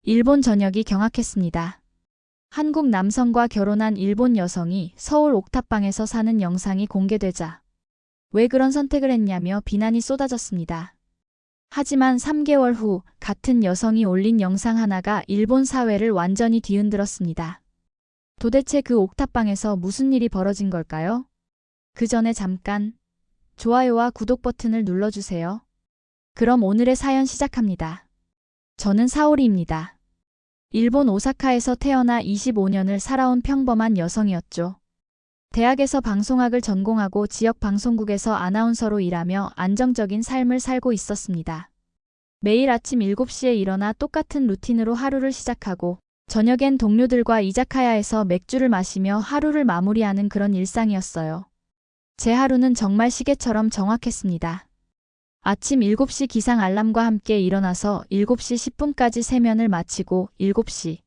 일본 전역이 경악했습니다. 한국 남성과 결혼한 일본 여성이 서울 옥탑방에서 사는 영상이 공개되자 왜 그런 선택을 했냐며 비난이 쏟아졌습니다. 하지만 3개월 후 같은 여성이 올린 영상 하나가 일본 사회를 완전히 뒤흔들었습니다. 도대체 그 옥탑방에서 무슨 일이 벌어진 걸까요? 그 전에 잠깐 좋아요와 구독 버튼을 눌러주세요. 그럼 오늘의 사연 시작합니다. 저는 사오리입니다. 일본 오사카에서 태어나 25년을 살아온 평범한 여성이었죠. 대학에서 방송학을 전공하고 지역 방송국에서 아나운서로 일하며 안정적인 삶을 살고 있었습니다. 매일 아침 7시에 일어나 똑같은 루틴으로 하루를 시작하고 저녁엔 동료들과 이자카야에서 맥주를 마시며 하루를 마무리하는 그런 일상이었어요. 제 하루는 정말 시계처럼 정확했습니다. 아침 7시 기상 알람과 함께 일어나서 7시 10분까지 세면을 마치고 7시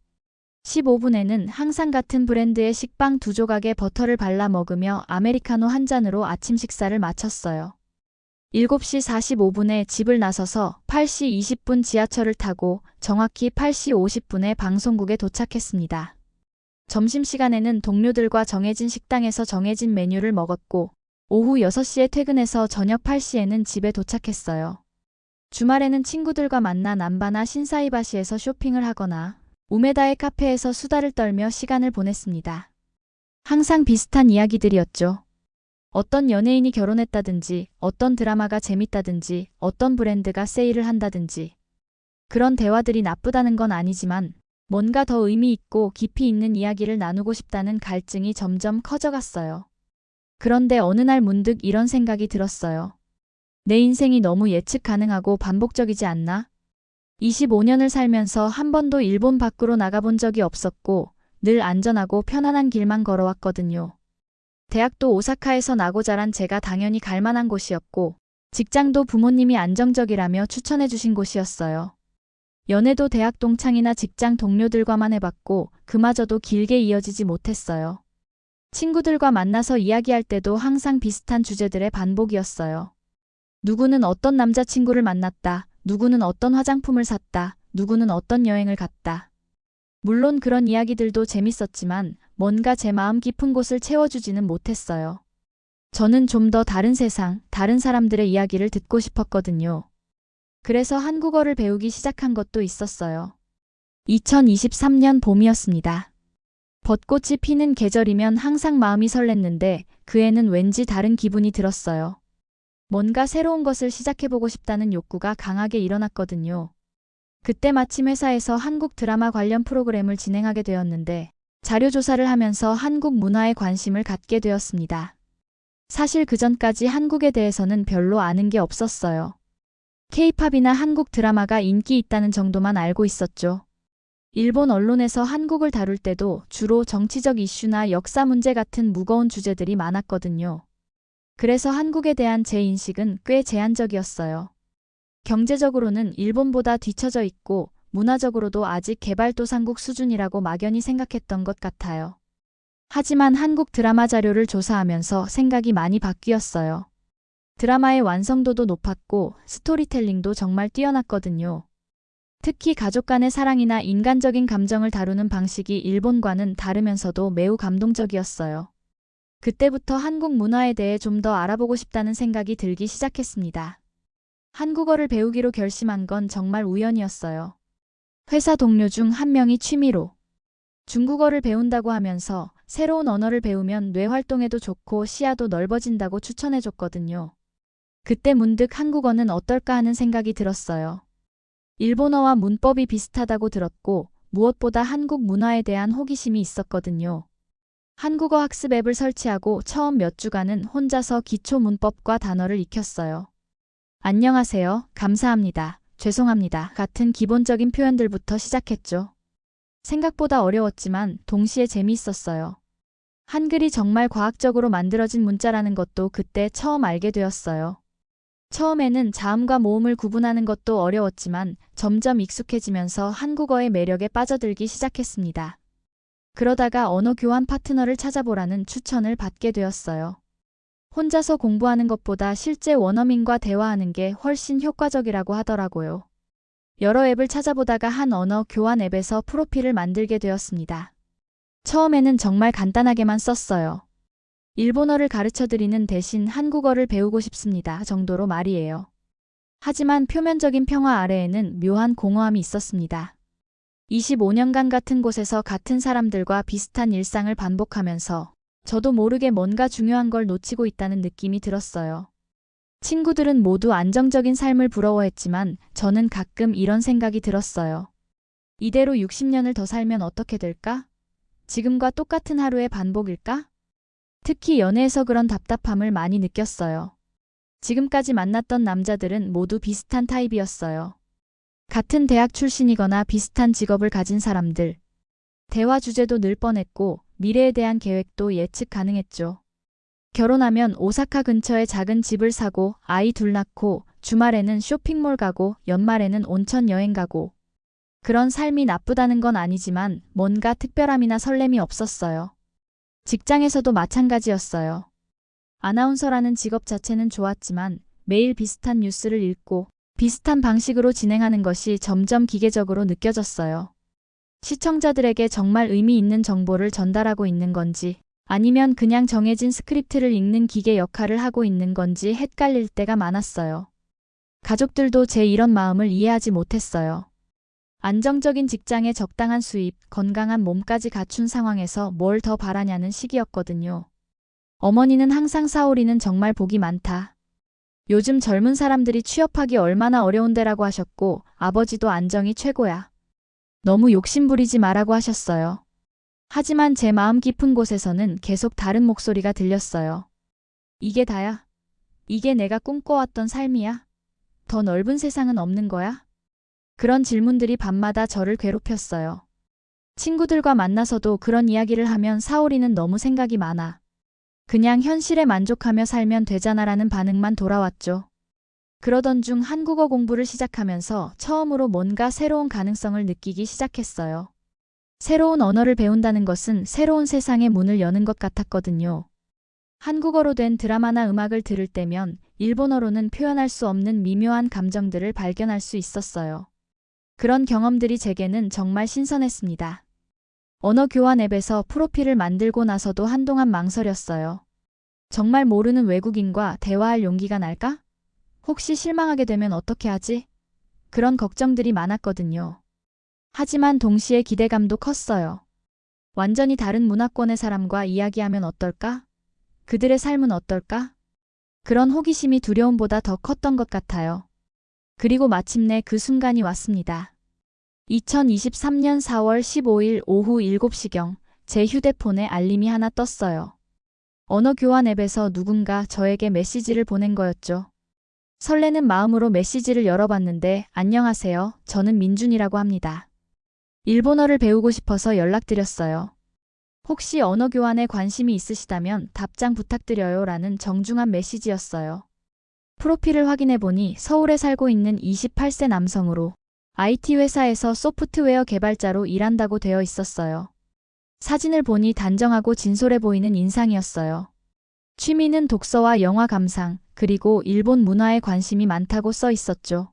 15분에는 항상 같은 브랜드의 식빵 2조각에 버터를 발라 먹으며 아메리카노 한 잔으로 아침 식사를 마쳤어요. 7시 45분에 집을 나서서 8시 20분 지하철을 타고 정확히 8시 50분에 방송국에 도착했습니다. 점심시간에는 동료들과 정해진 식당에서 정해진 메뉴를 먹었고 오후 6시에 퇴근해서 저녁 8시에는 집에 도착했어요. 주말에는 친구들과 만나 남바나 신사이바시에서 쇼핑을 하거나 우메다의 카페에서 수다를 떨며 시간을 보냈습니다. 항상 비슷한 이야기들이었죠. 어떤 연예인이 결혼했다든지, 어떤 드라마가 재밌다든지, 어떤 브랜드가 세일을 한다든지. 그런 대화들이 나쁘다는 건 아니지만 뭔가 더 의미 있고 깊이 있는 이야기를 나누고 싶다는 갈증이 점점 커져갔어요. 그런데 어느 날 문득 이런 생각이 들었어요. 내 인생이 너무 예측 가능하고 반복적이지 않나? 25년을 살면서 한 번도 일본 밖으로 나가본 적이 없었고 늘 안전하고 편안한 길만 걸어왔거든요. 대학도 오사카에서 나고 자란 제가 당연히 갈 만한 곳이었고 직장도 부모님이 안정적이라며 추천해 주신 곳이었어요. 연애도 대학 동창이나 직장 동료들과만 해봤고 그마저도 길게 이어지지 못했어요. 친구들과 만나서 이야기할 때도 항상 비슷한 주제들의 반복이었어요. 누구는 어떤 남자친구를 만났다. 누구는 어떤 화장품을 샀다. 누구는 어떤 여행을 갔다. 물론 그런 이야기들도 재밌었지만 뭔가 제 마음 깊은 곳을 채워주지는 못했어요. 저는 좀 더 다른 세상, 다른 사람들의 이야기를 듣고 싶었거든요. 그래서 한국어를 배우기 시작한 것도 있었어요. 2023년 봄이었습니다. 벚꽃이 피는 계절이면 항상 마음이 설렜는데 그 해는 왠지 다른 기분이 들었어요. 뭔가 새로운 것을 시작해보고 싶다는 욕구가 강하게 일어났거든요. 그때 마침 회사에서 한국 드라마 관련 프로그램을 진행하게 되었는데 자료조사를 하면서 한국 문화에 관심을 갖게 되었습니다. 사실 그전까지 한국에 대해서는 별로 아는 게 없었어요. K-팝이나 한국 드라마가 인기 있다는 정도만 알고 있었죠. 일본 언론에서 한국을 다룰 때도 주로 정치적 이슈나 역사 문제 같은 무거운 주제들이 많았거든요. 그래서 한국에 대한 제 인식은 꽤 제한적이었어요. 경제적으로는 일본보다 뒤처져 있고 문화적으로도 아직 개발도상국 수준이라고 막연히 생각했던 것 같아요. 하지만 한국 드라마 자료를 조사하면서 생각이 많이 바뀌었어요. 드라마의 완성도도 높았고 스토리텔링도 정말 뛰어났거든요. 특히 가족 간의 사랑이나 인간적인 감정을 다루는 방식이 일본과는 다르면서도 매우 감동적이었어요. 그때부터 한국 문화에 대해 좀 더 알아보고 싶다는 생각이 들기 시작했습니다. 한국어를 배우기로 결심한 건 정말 우연이었어요. 회사 동료 중 한 명이 취미로 중국어를 배운다고 하면서 새로운 언어를 배우면 뇌 활동에도 좋고 시야도 넓어진다고 추천해줬거든요. 그때 문득 한국어는 어떨까 하는 생각이 들었어요. 일본어와 문법이 비슷하다고 들었고 무엇보다 한국 문화에 대한 호기심이 있었거든요. 한국어 학습 앱을 설치하고 처음 몇 주간은 혼자서 기초 문법과 단어를 익혔어요. 안녕하세요, 감사합니다, 죄송합니다 같은 기본적인 표현들부터 시작했죠. 생각보다 어려웠지만 동시에 재미있었어요. 한글이 정말 과학적으로 만들어진 문자라는 것도 그때 처음 알게 되었어요. 처음에는 자음과 모음을 구분하는 것도 어려웠지만 점점 익숙해지면서 한국어의 매력에 빠져들기 시작했습니다. 그러다가 언어 교환 파트너를 찾아보라는 추천을 받게 되었어요. 혼자서 공부하는 것보다 실제 원어민과 대화하는 게 훨씬 효과적이라고 하더라고요. 여러 앱을 찾아보다가 한 언어 교환 앱에서 프로필을 만들게 되었습니다. 처음에는 정말 간단하게만 썼어요. 일본어를 가르쳐드리는 대신 한국어를 배우고 싶습니다 정도로 말이에요. 하지만 표면적인 평화 아래에는 묘한 공허함이 있었습니다. 25년간 같은 곳에서 같은 사람들과 비슷한 일상을 반복하면서 저도 모르게 뭔가 중요한 걸 놓치고 있다는 느낌이 들었어요. 친구들은 모두 안정적인 삶을 부러워했지만 저는 가끔 이런 생각이 들었어요. 이대로 60년을 더 살면 어떻게 될까? 지금과 똑같은 하루의 반복일까? 특히 연애에서 그런 답답함을 많이 느꼈어요. 지금까지 만났던 남자들은 모두 비슷한 타입이었어요. 같은 대학 출신이거나 비슷한 직업을 가진 사람들. 대화 주제도 늘 뻔했고 미래에 대한 계획도 예측 가능했죠. 결혼하면 오사카 근처에 작은 집을 사고 아이 둘 낳고 주말에는 쇼핑몰 가고 연말에는 온천 여행 가고. 그런 삶이 나쁘다는 건 아니지만 뭔가 특별함이나 설렘이 없었어요. 직장에서도 마찬가지였어요. 아나운서라는 직업 자체는 좋았지만 매일 비슷한 뉴스를 읽고 비슷한 방식으로 진행하는 것이 점점 기계적으로 느껴졌어요. 시청자들에게 정말 의미 있는 정보를 전달하고 있는 건지 아니면 그냥 정해진 스크립트를 읽는 기계 역할을 하고 있는 건지 헷갈릴 때가 많았어요. 가족들도 제 이런 마음을 이해하지 못했어요. 안정적인 직장에 적당한 수입, 건강한 몸까지 갖춘 상황에서 뭘 더 바라냐는 시기였거든요. 어머니는 항상 사오리는 정말 복이 많다. 요즘 젊은 사람들이 취업하기 얼마나 어려운데라고 하셨고 아버지도 안정이 최고야. 너무 욕심부리지 마라고 하셨어요. 하지만 제 마음 깊은 곳에서는 계속 다른 목소리가 들렸어요. 이게 다야? 이게 내가 꿈꿔왔던 삶이야? 더 넓은 세상은 없는 거야? 그런 질문들이 밤마다 저를 괴롭혔어요. 친구들과 만나서도 그런 이야기를 하면 사오리는 너무 생각이 많아. 그냥 현실에 만족하며 살면 되잖아라는 반응만 돌아왔죠. 그러던 중 한국어 공부를 시작하면서 처음으로 뭔가 새로운 가능성을 느끼기 시작했어요. 새로운 언어를 배운다는 것은 새로운 세상의 문을 여는 것 같았거든요. 한국어로 된 드라마나 음악을 들을 때면 일본어로는 표현할 수 없는 미묘한 감정들을 발견할 수 있었어요. 그런 경험들이 제게는 정말 신선했습니다. 언어 교환 앱에서 프로필을 만들고 나서도 한동안 망설였어요. 정말 모르는 외국인과 대화할 용기가 날까? 혹시 실망하게 되면 어떻게 하지? 그런 걱정들이 많았거든요. 하지만 동시에 기대감도 컸어요. 완전히 다른 문화권의 사람과 이야기하면 어떨까? 그들의 삶은 어떨까? 그런 호기심이 두려움보다 더 컸던 것 같아요. 그리고 마침내 그 순간이 왔습니다. 2023년 4월 15일 오후 7시경 제 휴대폰에 알림이 하나 떴어요. 언어 교환 앱에서 누군가 저에게 메시지를 보낸 거였죠. 설레는 마음으로 메시지를 열어봤는데 안녕하세요. 저는 민준이라고 합니다. 일본어를 배우고 싶어서 연락드렸어요. 혹시 언어 교환에 관심이 있으시다면 답장 부탁드려요 라는 정중한 메시지였어요. 프로필을 확인해보니 서울에 살고 있는 28세 남성으로 IT 회사에서 소프트웨어 개발자로 일한다고 되어 있었어요. 사진을 보니 단정하고 진솔해 보이는 인상이었어요. 취미는 독서와 영화 감상, 그리고 일본 문화에 관심이 많다고 써 있었죠.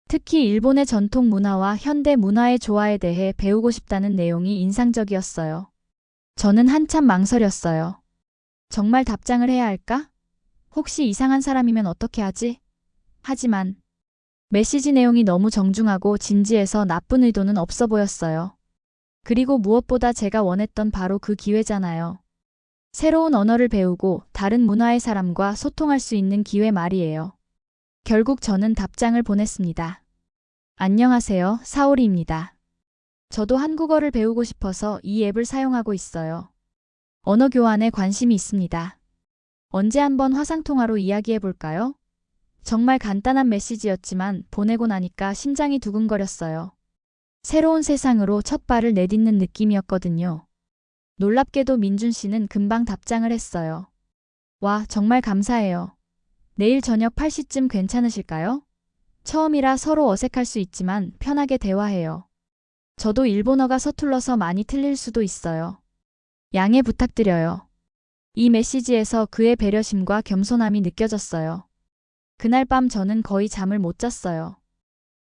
특히 일본의 전통 문화와 현대 문화의 조화에 대해 배우고 싶다는 내용이 인상적이었어요. 저는 한참 망설였어요. 정말 답장을 해야 할까? 혹시 이상한 사람이면 어떻게 하지? 하지만 메시지 내용이 너무 정중하고 진지해서 나쁜 의도는 없어 보였어요. 그리고 무엇보다 제가 원했던 바로 그 기회잖아요. 새로운 언어를 배우고 다른 문화의 사람과 소통할 수 있는 기회 말이에요. 결국 저는 답장을 보냈습니다. 안녕하세요, 사오리입니다. 저도 한국어를 배우고 싶어서 이 앱을 사용하고 있어요. 언어 교환에 관심이 있습니다. 언제 한번 화상통화로 이야기해 볼까요? 정말 간단한 메시지였지만 보내고 나니까 심장이 두근거렸어요. 새로운 세상으로 첫 발을 내딛는 느낌이었거든요. 놀랍게도 민준 씨는 금방 답장을 했어요. 와, 정말 감사해요. 내일 저녁 8시쯤 괜찮으실까요? 처음이라 서로 어색할 수 있지만 편하게 대화해요. 저도 일본어가 서툴러서 많이 틀릴 수도 있어요. 양해 부탁드려요. 이 메시지에서 그의 배려심과 겸손함이 느껴졌어요. 그날 밤 저는 거의 잠을 못 잤어요.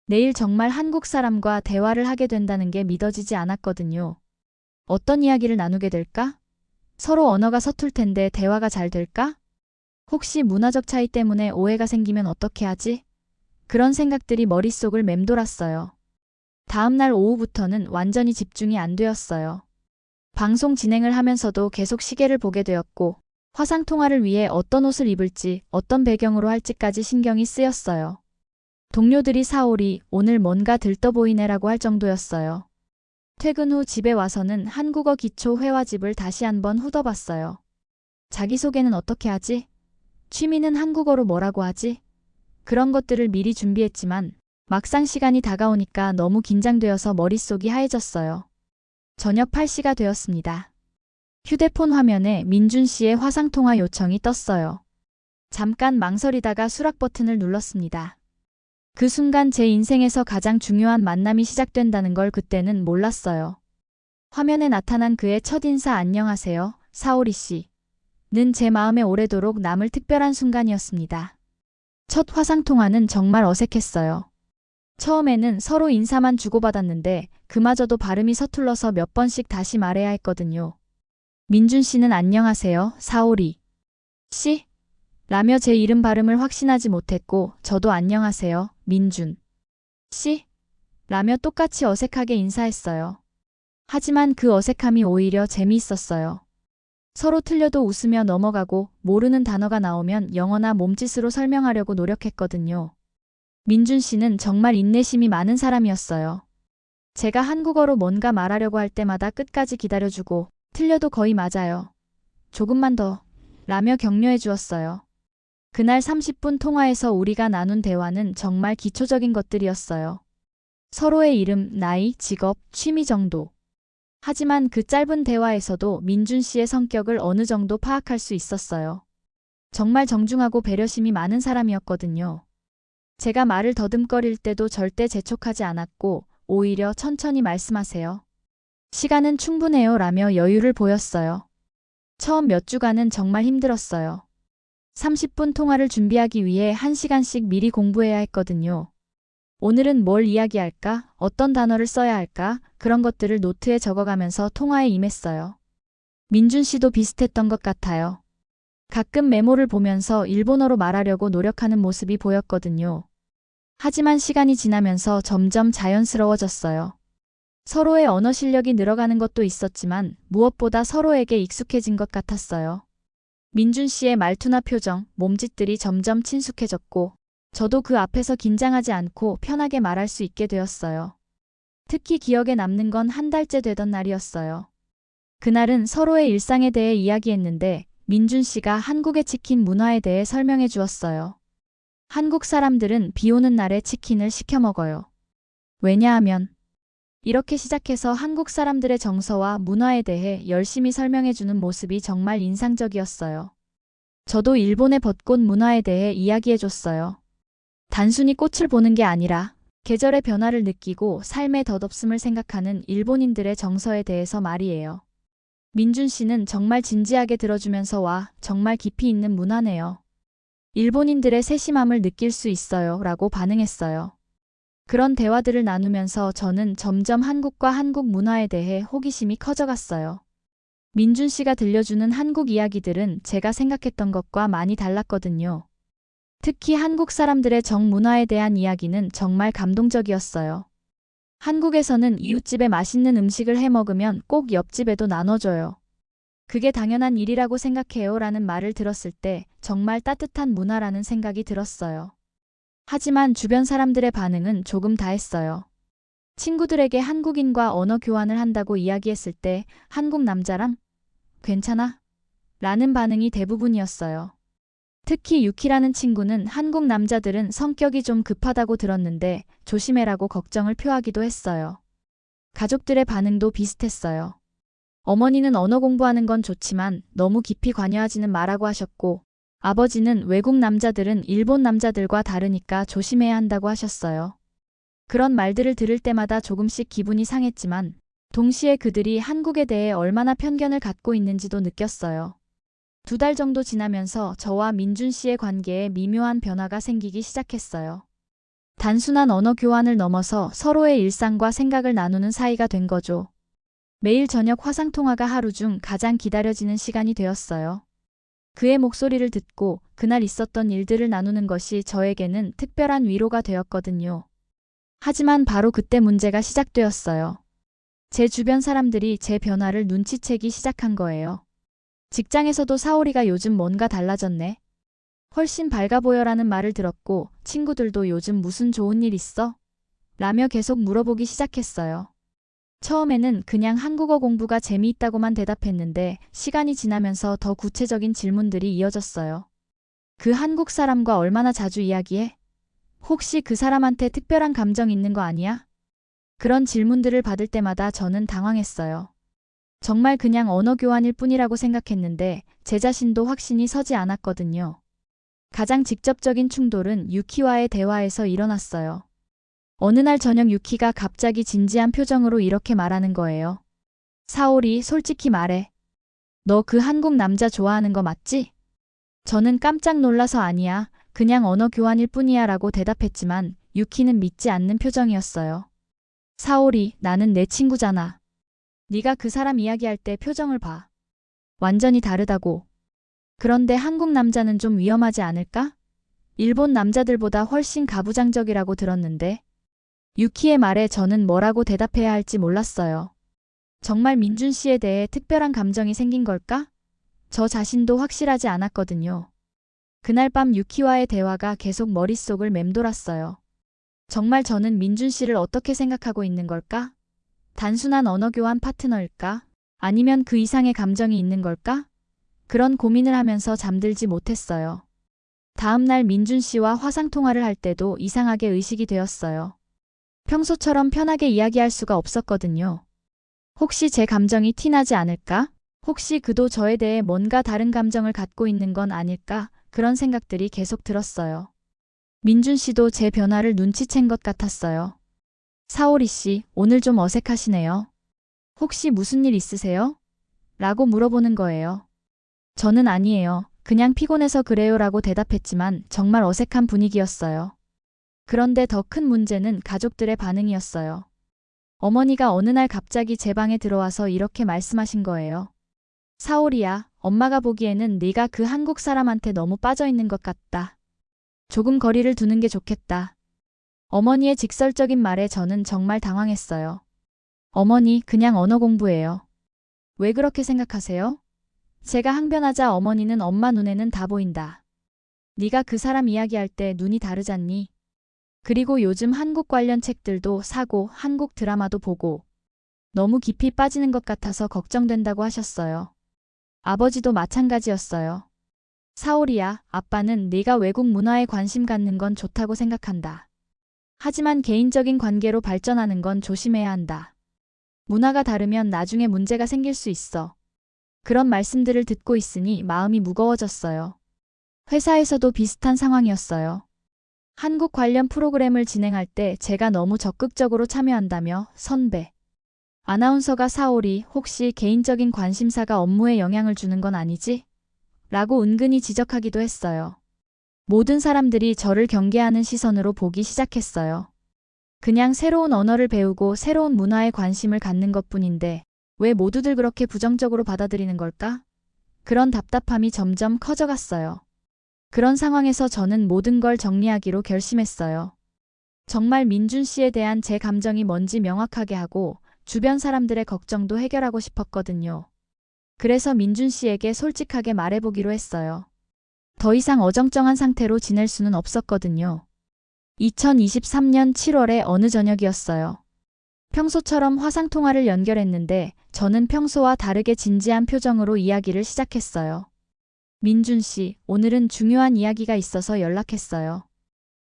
내일 정말 한국 사람과 대화를 하게 된다는 게 믿어지지 않았거든요. 어떤 이야기를 나누게 될까? 서로 언어가 서툴 텐데 대화가 잘 될까? 혹시 문화적 차이 때문에 오해가 생기면 어떻게 하지? 그런 생각들이 머릿속을 맴돌았어요. 다음 날 오후부터는 완전히 집중이 안 되었어요. 방송 진행을 하면서도 계속 시계를 보게 되었고, 화상통화를 위해 어떤 옷을 입을지, 어떤 배경으로 할지까지 신경이 쓰였어요. 동료들이 사오리, 오늘 뭔가 들떠 보이네라고 할 정도였어요. 퇴근 후 집에 와서는 한국어 기초 회화집을 다시 한번 훑어봤어요. 자기소개는 어떻게 하지? 취미는 한국어로 뭐라고 하지? 그런 것들을 미리 준비했지만 막상 시간이 다가오니까 너무 긴장되어서 머릿속이 하얘졌어요. 저녁 8시가 되었습니다. 휴대폰 화면에 민준 씨의 화상통화 요청이 떴어요. 잠깐 망설이다가 수락 버튼을 눌렀습니다. 그 순간 제 인생에서 가장 중요한 만남이 시작된다는 걸 그때는 몰랐어요. 화면에 나타난 그의 첫인사 안녕하세요, 사오리 씨. 는 제 마음에 오래도록 남을 특별한 순간이었습니다. 첫 화상통화는 정말 어색했어요. 처음에는 서로 인사만 주고받았는데 그마저도 발음이 서툴러서 몇 번씩 다시 말해야 했거든요. 민준 씨는 안녕하세요, 사오리 씨? 라며 제 이름 발음을 확신하지 못했고 저도 안녕하세요, 민준 씨? 라며 똑같이 어색하게 인사했어요. 하지만 그 어색함이 오히려 재미있었어요. 서로 틀려도 웃으며 넘어가고 모르는 단어가 나오면 영어나 몸짓으로 설명하려고 노력했거든요. 민준 씨는 정말 인내심이 많은 사람이었어요. 제가 한국어로 뭔가 말하려고 할 때마다 끝까지 기다려주고 틀려도 거의 맞아요. 조금만 더 라며 격려해 주었어요. 그날 30분 통화에서 우리가 나눈 대화는 정말 기초적인 것들이었어요. 서로의 이름, 나이, 직업, 취미 정도. 하지만 그 짧은 대화에서도 민준 씨의 성격을 어느 정도 파악할 수 있었어요. 정말 정중하고 배려심이 많은 사람이었거든요. 제가 말을 더듬거릴 때도 절대 재촉하지 않았고 오히려 천천히 말씀하세요. 시간은 충분해요 라며 여유를 보였어요. 처음 몇 주간은 정말 힘들었어요. 30분 통화를 준비하기 위해 1시간씩 미리 공부해야 했거든요. 오늘은 뭘 이야기할까? 어떤 단어를 써야 할까? 그런 것들을 노트에 적어가면서 통화에 임했어요. 민준 씨도 비슷했던 것 같아요. 가끔 메모를 보면서 일본어로 말하려고 노력하는 모습이 보였거든요. 하지만 시간이 지나면서 점점 자연스러워졌어요. 서로의 언어 실력이 늘어가는 것도 있었지만 무엇보다 서로에게 익숙해진 것 같았어요. 민준 씨의 말투나 표정, 몸짓들이 점점 친숙해졌고 저도 그 앞에서 긴장하지 않고 편하게 말할 수 있게 되었어요. 특히 기억에 남는 건 한 달째 되던 날이었어요. 그날은 서로의 일상에 대해 이야기했는데 민준 씨가 한국의 치킨 문화에 대해 설명해 주었어요. 한국 사람들은 비 오는 날에 치킨을 시켜 먹어요. 왜냐하면 이렇게 시작해서 한국 사람들의 정서와 문화에 대해 열심히 설명해 주는 모습이 정말 인상적이었어요. 저도 일본의 벚꽃 문화에 대해 이야기해 줬어요. 단순히 꽃을 보는 게 아니라 계절의 변화를 느끼고 삶의 덧없음을 생각하는 일본인들의 정서에 대해서 말이에요. 민준 씨는 정말 진지하게 들어주면서 와, 정말 깊이 있는 문화네요. 일본인들의 세심함을 느낄 수 있어요. 라고 반응했어요. 그런 대화들을 나누면서 저는 점점 한국과 한국 문화에 대해 호기심이 커져갔어요. 민준 씨가 들려주는 한국 이야기들은 제가 생각했던 것과 많이 달랐거든요. 특히 한국 사람들의 정문화에 대한 이야기는 정말 감동적이었어요. 한국에서는 이웃집에 맛있는 음식을 해 먹으면 꼭 옆집에도 나눠줘요. 그게 당연한 일이라고 생각해요 라는 말을 들었을 때 정말 따뜻한 문화라는 생각이 들었어요. 하지만 주변 사람들의 반응은 조금 다했어요. 친구들에게 한국인과 언어 교환을 한다고 이야기했을 때 한국 남자랑 괜찮아? 라는 반응이 대부분이었어요. 특히 유키라는 친구는 한국 남자들은 성격이 좀 급하다고 들었는데 조심해라고 걱정을 표하기도 했어요. 가족들의 반응도 비슷했어요. 어머니는 언어 공부하는 건 좋지만 너무 깊이 관여하지는 말라고 하셨고 아버지는 외국 남자들은 일본 남자들과 다르니까 조심해야 한다고 하셨어요. 그런 말들을 들을 때마다 조금씩 기분이 상했지만 동시에 그들이 한국에 대해 얼마나 편견을 갖고 있는지도 느꼈어요. 2달 정도 지나면서 저와 민준 씨의 관계에 미묘한 변화가 생기기 시작했어요. 단순한 언어 교환을 넘어서 서로의 일상과 생각을 나누는 사이가 된 거죠. 매일 저녁 화상통화가 하루 중 가장 기다려지는 시간이 되었어요. 그의 목소리를 듣고 그날 있었던 일들을 나누는 것이 저에게는 특별한 위로가 되었거든요. 하지만 바로 그때 문제가 시작되었어요. 제 주변 사람들이 제 변화를 눈치채기 시작한 거예요. 직장에서도 사오리가 요즘 뭔가 달라졌네. 훨씬 밝아 보여라는 말을 들었고 친구들도 요즘 무슨 좋은 일 있어? 라며 계속 물어보기 시작했어요. 처음에는 그냥 한국어 공부가 재미있다고만 대답했는데 시간이 지나면서 더 구체적인 질문들이 이어졌어요. 그 한국 사람과 얼마나 자주 이야기해? 혹시 그 사람한테 특별한 감정 있는 거 아니야? 그런 질문들을 받을 때마다 저는 당황했어요. 정말 그냥 언어 교환일 뿐이라고 생각했는데 제 자신도 확신이 서지 않았거든요. 가장 직접적인 충돌은 유키와의 대화에서 일어났어요. 어느 날 저녁 유키가 갑자기 진지한 표정으로 이렇게 말하는 거예요. 사오리, 솔직히 말해. 너 그 한국 남자 좋아하는 거 맞지? 저는 깜짝 놀라서 아니야. 그냥 언어 교환일 뿐이야 라고 대답했지만 유키는 믿지 않는 표정이었어요. 사오리, 나는 내 친구잖아. 네가 그 사람 이야기할 때 표정을 봐. 완전히 다르다고. 그런데 한국 남자는 좀 위험하지 않을까? 일본 남자들보다 훨씬 가부장적이라고 들었는데. 유키의 말에 저는 뭐라고 대답해야 할지 몰랐어요. 정말 민준 씨에 대해 특별한 감정이 생긴 걸까? 저 자신도 확실하지 않았거든요. 그날 밤 유키와의 대화가 계속 머릿속을 맴돌았어요. 정말 저는 민준 씨를 어떻게 생각하고 있는 걸까? 단순한 언어 교환 파트너일까? 아니면 그 이상의 감정이 있는 걸까? 그런 고민을 하면서 잠들지 못했어요. 다음 날 민준 씨와 화상통화를 할 때도 이상하게 의식이 되었어요. 평소처럼 편하게 이야기할 수가 없었거든요. 혹시 제 감정이 티나지 않을까? 혹시 그도 저에 대해 뭔가 다른 감정을 갖고 있는 건 아닐까? 그런 생각들이 계속 들었어요. 민준 씨도 제 변화를 눈치챈 것 같았어요. 사오리 씨, 오늘 좀 어색하시네요. 혹시 무슨 일 있으세요? 라고 물어보는 거예요. 저는 아니에요. 그냥 피곤해서 그래요 라고 대답했지만 정말 어색한 분위기였어요. 그런데 더 큰 문제는 가족들의 반응이었어요. 어머니가 어느 날 갑자기 제 방에 들어와서 이렇게 말씀하신 거예요. 사오리야, 엄마가 보기에는 네가 그 한국 사람한테 너무 빠져 있는 것 같다. 조금 거리를 두는 게 좋겠다. 어머니의 직설적인 말에 저는 정말 당황했어요. 어머니, 그냥 언어 공부예요. 왜 그렇게 생각하세요? 제가 항변하자 어머니는 엄마 눈에는 다 보인다. 네가 그 사람 이야기할 때 눈이 다르잖니? 그리고 요즘 한국 관련 책들도 사고 한국 드라마도 보고 너무 깊이 빠지는 것 같아서 걱정된다고 하셨어요. 아버지도 마찬가지였어요. 사오리야, 아빠는 네가 외국 문화에 관심 갖는 건 좋다고 생각한다. 하지만 개인적인 관계로 발전하는 건 조심해야 한다. 문화가 다르면 나중에 문제가 생길 수 있어. 그런 말씀들을 듣고 있으니 마음이 무거워졌어요. 회사에서도 비슷한 상황이었어요. 한국 관련 프로그램을 진행할 때 제가 너무 적극적으로 참여한다며 선배. 아나운서가 사오리, 혹시 개인적인 관심사가 업무에 영향을 주는 건 아니지? 라고 은근히 지적하기도 했어요. 모든 사람들이 저를 경계하는 시선으로 보기 시작했어요. 그냥 새로운 언어를 배우고 새로운 문화에 관심을 갖는 것뿐인데 왜 모두들 그렇게 부정적으로 받아들이는 걸까? 그런 답답함이 점점 커져갔어요. 그런 상황에서 저는 모든 걸 정리하기로 결심했어요. 정말 민준 씨에 대한 제 감정이 뭔지 명확하게 하고 주변 사람들의 걱정도 해결하고 싶었거든요. 그래서 민준 씨에게 솔직하게 말해보기로 했어요. 더 이상 어정쩡한 상태로 지낼 수는 없었거든요. 2023년 7월의 어느 저녁이었어요. 평소처럼 화상통화를 연결했는데 저는 평소와 다르게 진지한 표정으로 이야기를 시작했어요. 민준 씨, 오늘은 중요한 이야기가 있어서 연락했어요.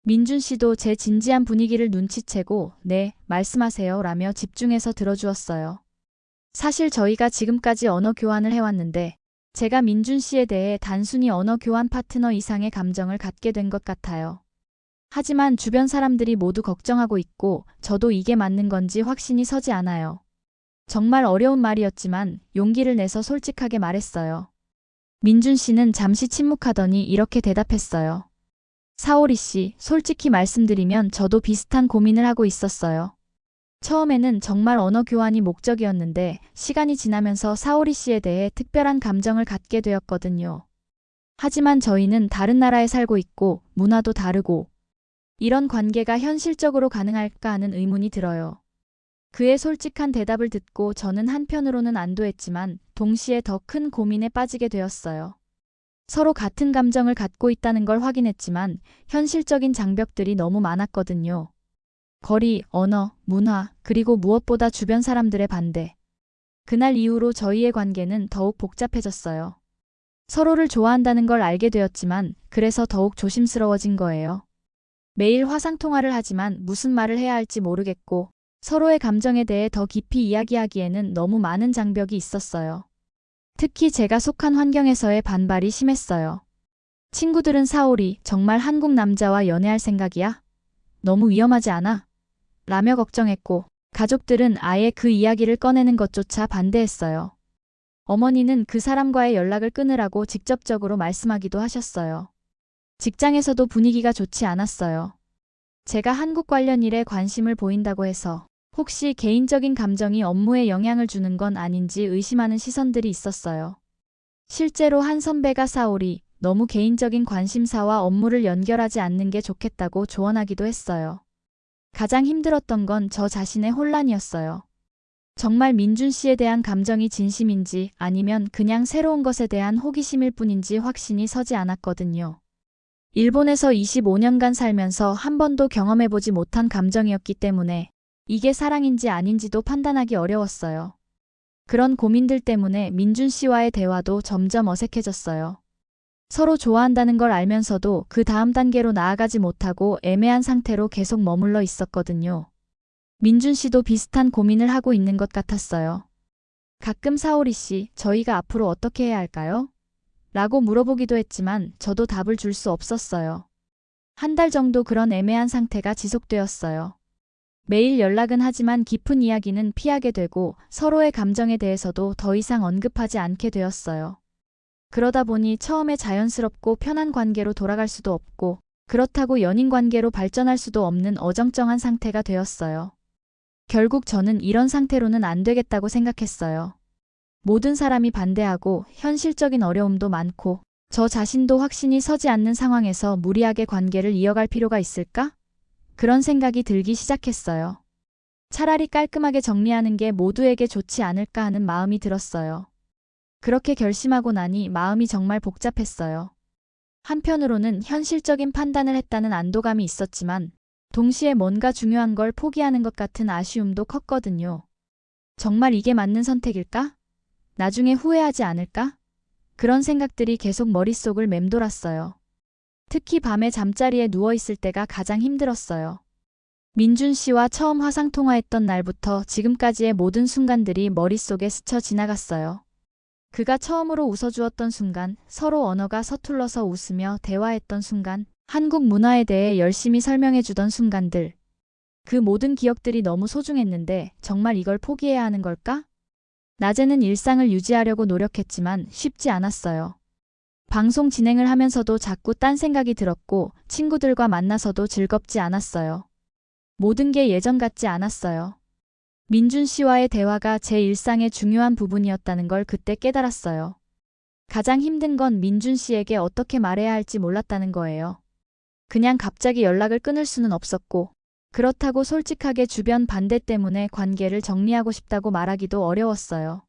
민준 씨도 제 진지한 분위기를 눈치채고 네, 말씀하세요 라며 집중해서 들어주었어요. 사실 저희가 지금까지 언어 교환을 해왔는데 제가 민준 씨에 대해 단순히 언어 교환 파트너 이상의 감정을 갖게 된 것 같아요. 하지만 주변 사람들이 모두 걱정하고 있고 저도 이게 맞는 건지 확신이 서지 않아요. 정말 어려운 말이었지만 용기를 내서 솔직하게 말했어요. 민준 씨는 잠시 침묵하더니 이렇게 대답했어요. 사오리 씨, 솔직히 말씀드리면 저도 비슷한 고민을 하고 있었어요. 처음에는 정말 언어 교환이 목적이었는데 시간이 지나면서 사오리 씨에 대해 특별한 감정을 갖게 되었거든요. 하지만 저희는 다른 나라에 살고 있고 문화도 다르고 이런 관계가 현실적으로 가능할까 하는 의문이 들어요. 그의 솔직한 대답을 듣고 저는 한편으로는 안도했지만 동시에 더 큰 고민에 빠지게 되었어요. 서로 같은 감정을 갖고 있다는 걸 확인했지만 현실적인 장벽들이 너무 많았거든요. 거리, 언어, 문화, 그리고 무엇보다 주변 사람들의 반대. 그날 이후로 저희의 관계는 더욱 복잡해졌어요. 서로를 좋아한다는 걸 알게 되었지만 그래서 더욱 조심스러워진 거예요. 매일 화상통화를 하지만 무슨 말을 해야 할지 모르겠고 서로의 감정에 대해 더 깊이 이야기하기에는 너무 많은 장벽이 있었어요. 특히 제가 속한 환경에서의 반발이 심했어요. 친구들은 사오리, 정말 한국 남자와 연애할 생각이야? 너무 위험하지 않아? 라며 걱정했고, 가족들은 아예 그 이야기를 꺼내는 것조차 반대했어요. 어머니는 그 사람과의 연락을 끊으라고 직접적으로 말씀하기도 하셨어요. 직장에서도 분위기가 좋지 않았어요. 제가 한국 관련 일에 관심을 보인다고 해서 혹시 개인적인 감정이 업무에 영향을 주는 건 아닌지 의심하는 시선들이 있었어요. 실제로 한 선배가 사오리, 너무 개인적인 관심사와 업무를 연결하지 않는 게 좋겠다고 조언하기도 했어요. 가장 힘들었던 건 저 자신의 혼란이었어요. 정말 민준 씨에 대한 감정이 진심인지 아니면 그냥 새로운 것에 대한 호기심일 뿐인지 확신이 서지 않았거든요. 일본에서 25년간 살면서 한 번도 경험해보지 못한 감정이었기 때문에 이게 사랑인지 아닌지도 판단하기 어려웠어요. 그런 고민들 때문에 민준 씨와의 대화도 점점 어색해졌어요. 서로 좋아한다는 걸 알면서도 그 다음 단계로 나아가지 못하고 애매한 상태로 계속 머물러 있었거든요. 민준 씨도 비슷한 고민을 하고 있는 것 같았어요. 가끔 사오리 씨, 저희가 앞으로 어떻게 해야 할까요? 라고 물어보기도 했지만 저도 답을 줄 수 없었어요. 한 달 정도 그런 애매한 상태가 지속되었어요. 매일 연락은 하지만 깊은 이야기는 피하게 되고 서로의 감정에 대해서도 더 이상 언급하지 않게 되었어요. 그러다 보니 처음에 자연스럽고 편한 관계로 돌아갈 수도 없고 그렇다고 연인 관계로 발전할 수도 없는 어정쩡한 상태가 되었어요. 결국 저는 이런 상태로는 안 되겠다고 생각했어요. 모든 사람이 반대하고 현실적인 어려움도 많고 저 자신도 확신이 서지 않는 상황에서 무리하게 관계를 이어갈 필요가 있을까? 그런 생각이 들기 시작했어요. 차라리 깔끔하게 정리하는 게 모두에게 좋지 않을까 하는 마음이 들었어요. 그렇게 결심하고 나니 마음이 정말 복잡했어요. 한편으로는 현실적인 판단을 했다는 안도감이 있었지만 동시에 뭔가 중요한 걸 포기하는 것 같은 아쉬움도 컸거든요. 정말 이게 맞는 선택일까? 나중에 후회하지 않을까? 그런 생각들이 계속 머릿속을 맴돌았어요. 특히 밤에 잠자리에 누워있을 때가 가장 힘들었어요. 민준 씨와 처음 화상통화했던 날부터 지금까지의 모든 순간들이 머릿속에 스쳐 지나갔어요. 그가 처음으로 웃어주었던 순간, 서로 언어가 서툴러서 웃으며 대화했던 순간, 한국 문화에 대해 열심히 설명해주던 순간들. 그 모든 기억들이 너무 소중했는데 정말 이걸 포기해야 하는 걸까? 낮에는 일상을 유지하려고 노력했지만 쉽지 않았어요. 방송 진행을 하면서도 자꾸 딴 생각이 들었고 친구들과 만나서도 즐겁지 않았어요. 모든 게 예전 같지 않았어요. 민준 씨와의 대화가 제 일상의 중요한 부분이었다는 걸 그때 깨달았어요. 가장 힘든 건 민준 씨에게 어떻게 말해야 할지 몰랐다는 거예요. 그냥 갑자기 연락을 끊을 수는 없었고 그렇다고 솔직하게 주변 반대 때문에 관계를 정리하고 싶다고 말하기도 어려웠어요.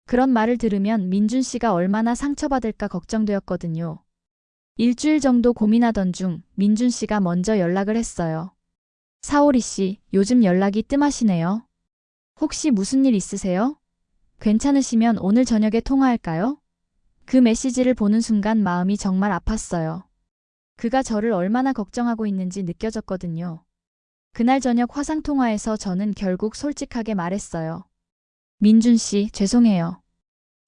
그런 말을 들으면 민준 씨가 얼마나 상처받을까 걱정되었거든요. 일주일 정도 고민하던 중 민준 씨가 먼저 연락을 했어요. 사오리 씨, 요즘 연락이 뜸하시네요. 혹시 무슨 일 있으세요? 괜찮으시면 오늘 저녁에 통화할까요? 그 메시지를 보는 순간 마음이 정말 아팠어요. 그가 저를 얼마나 걱정하고 있는지 느껴졌거든요. 그날 저녁 화상통화에서 저는 결국 솔직하게 말했어요. 민준 씨, 죄송해요.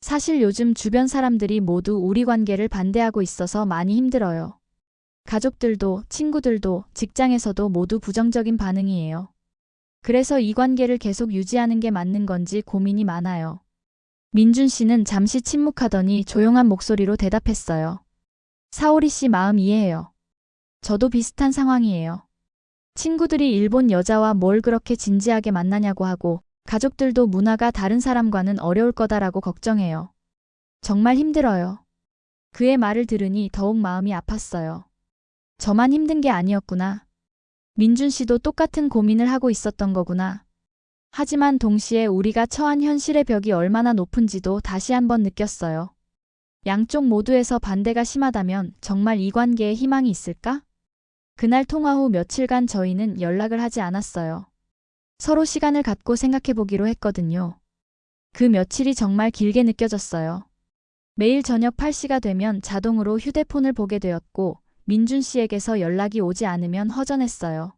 사실 요즘 주변 사람들이 모두 우리 관계를 반대하고 있어서 많이 힘들어요. 가족들도, 친구들도, 직장에서도 모두 부정적인 반응이에요. 그래서 이 관계를 계속 유지하는 게 맞는 건지 고민이 많아요. 민준 씨는 잠시 침묵하더니 조용한 목소리로 대답했어요. 사오리 씨 마음 이해해요. 저도 비슷한 상황이에요. 친구들이 일본 여자와 뭘 그렇게 진지하게 만나냐고 하고 가족들도 문화가 다른 사람과는 어려울 거다라고 걱정해요. 정말 힘들어요. 그의 말을 들으니 더욱 마음이 아팠어요. 저만 힘든 게 아니었구나. 민준 씨도 똑같은 고민을 하고 있었던 거구나. 하지만 동시에 우리가 처한 현실의 벽이 얼마나 높은지도 다시 한번 느꼈어요. 양쪽 모두에서 반대가 심하다면 정말 이 관계에 희망이 있을까? 그날 통화 후 며칠간 저희는 연락을 하지 않았어요. 서로 시간을 갖고 생각해 보기로 했거든요. 그 며칠이 정말 길게 느껴졌어요. 매일 저녁 8시가 되면 자동으로 휴대폰을 보게 되었고 민준 씨에게서 연락이 오지 않으면 허전했어요.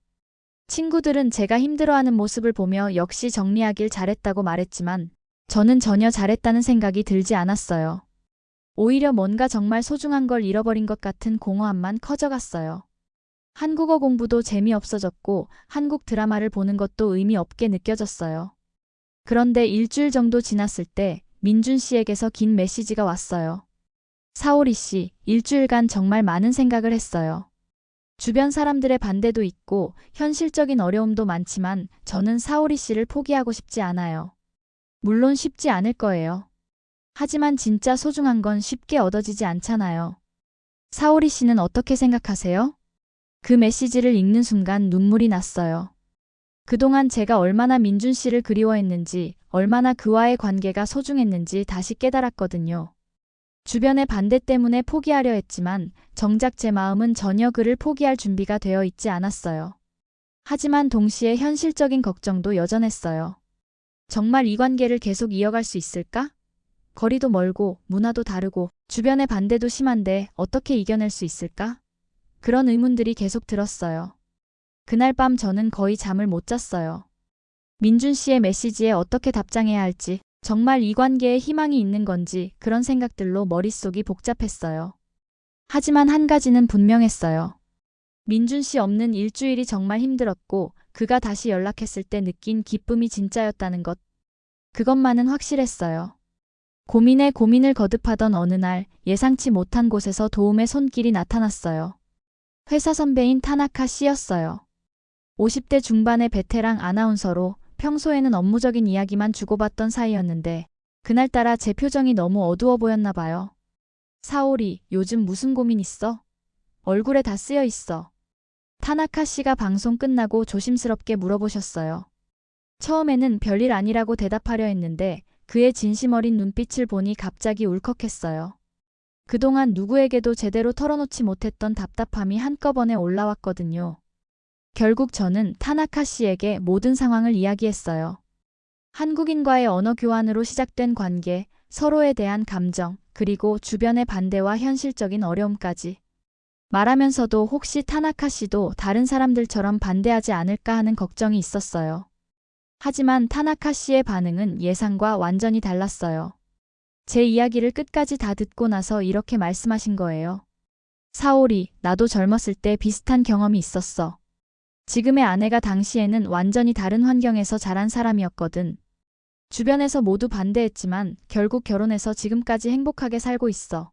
친구들은 제가 힘들어하는 모습을 보며 역시 정리하길 잘했다고 말했지만 저는 전혀 잘했다는 생각이 들지 않았어요. 오히려 뭔가 정말 소중한 걸 잃어버린 것 같은 공허함만 커져갔어요. 한국어 공부도 재미없어졌고 한국 드라마를 보는 것도 의미 없게 느껴졌어요. 그런데 일주일 정도 지났을 때 민준 씨에게서 긴 메시지가 왔어요. 사오리 씨, 일주일간 정말 많은 생각을 했어요. 주변 사람들의 반대도 있고 현실적인 어려움도 많지만 저는 사오리 씨를 포기하고 싶지 않아요. 물론 쉽지 않을 거예요. 하지만 진짜 소중한 건 쉽게 얻어지지 않잖아요. 사오리 씨는 어떻게 생각하세요? 그 메시지를 읽는 순간 눈물이 났어요. 그동안 제가 얼마나 민준 씨를 그리워했는지, 얼마나 그와의 관계가 소중했는지 다시 깨달았거든요. 주변의 반대 때문에 포기하려 했지만 정작 제 마음은 전혀 그를 포기할 준비가 되어 있지 않았어요. 하지만 동시에 현실적인 걱정도 여전했어요. 정말 이 관계를 계속 이어갈 수 있을까? 거리도 멀고 문화도 다르고 주변의 반대도 심한데 어떻게 이겨낼 수 있을까? 그런 의문들이 계속 들었어요. 그날 밤 저는 거의 잠을 못 잤어요. 민준 씨의 메시지에 어떻게 답장해야 할지, 정말 이 관계에 희망이 있는 건지 그런 생각들로 머릿속이 복잡했어요. 하지만 한 가지는 분명했어요. 민준 씨 없는 일주일이 정말 힘들었고 그가 다시 연락했을 때 느낀 기쁨이 진짜였다는 것. 그것만은 확실했어요. 고민에 고민을 거듭하던 어느 날 예상치 못한 곳에서 도움의 손길이 나타났어요. 회사 선배인 타나카 씨였어요. 50대 중반의 베테랑 아나운서로 평소에는 업무적인 이야기만 주고받던 사이였는데 그날따라 제 표정이 너무 어두워 보였나 봐요. 사오리, 요즘 무슨 고민 있어? 얼굴에 다 쓰여 있어. 타나카 씨가 방송 끝나고 조심스럽게 물어보셨어요. 처음에는 별일 아니라고 대답하려 했는데 그의 진심 어린 눈빛을 보니 갑자기 울컥했어요. 그동안 누구에게도 제대로 털어놓지 못했던 답답함이 한꺼번에 올라왔거든요. 결국 저는 타나카 씨에게 모든 상황을 이야기했어요. 한국인과의 언어 교환으로 시작된 관계, 서로에 대한 감정, 그리고 주변의 반대와 현실적인 어려움까지. 말하면서도 혹시 타나카 씨도 다른 사람들처럼 반대하지 않을까 하는 걱정이 있었어요. 하지만 타나카 씨의 반응은 예상과 완전히 달랐어요. 제 이야기를 끝까지 다 듣고 나서 이렇게 말씀하신 거예요. 사오리, 나도 젊었을 때 비슷한 경험이 있었어. 지금의 아내가 당시에는 완전히 다른 환경에서 자란 사람이었거든. 주변에서 모두 반대했지만 결국 결혼해서 지금까지 행복하게 살고 있어.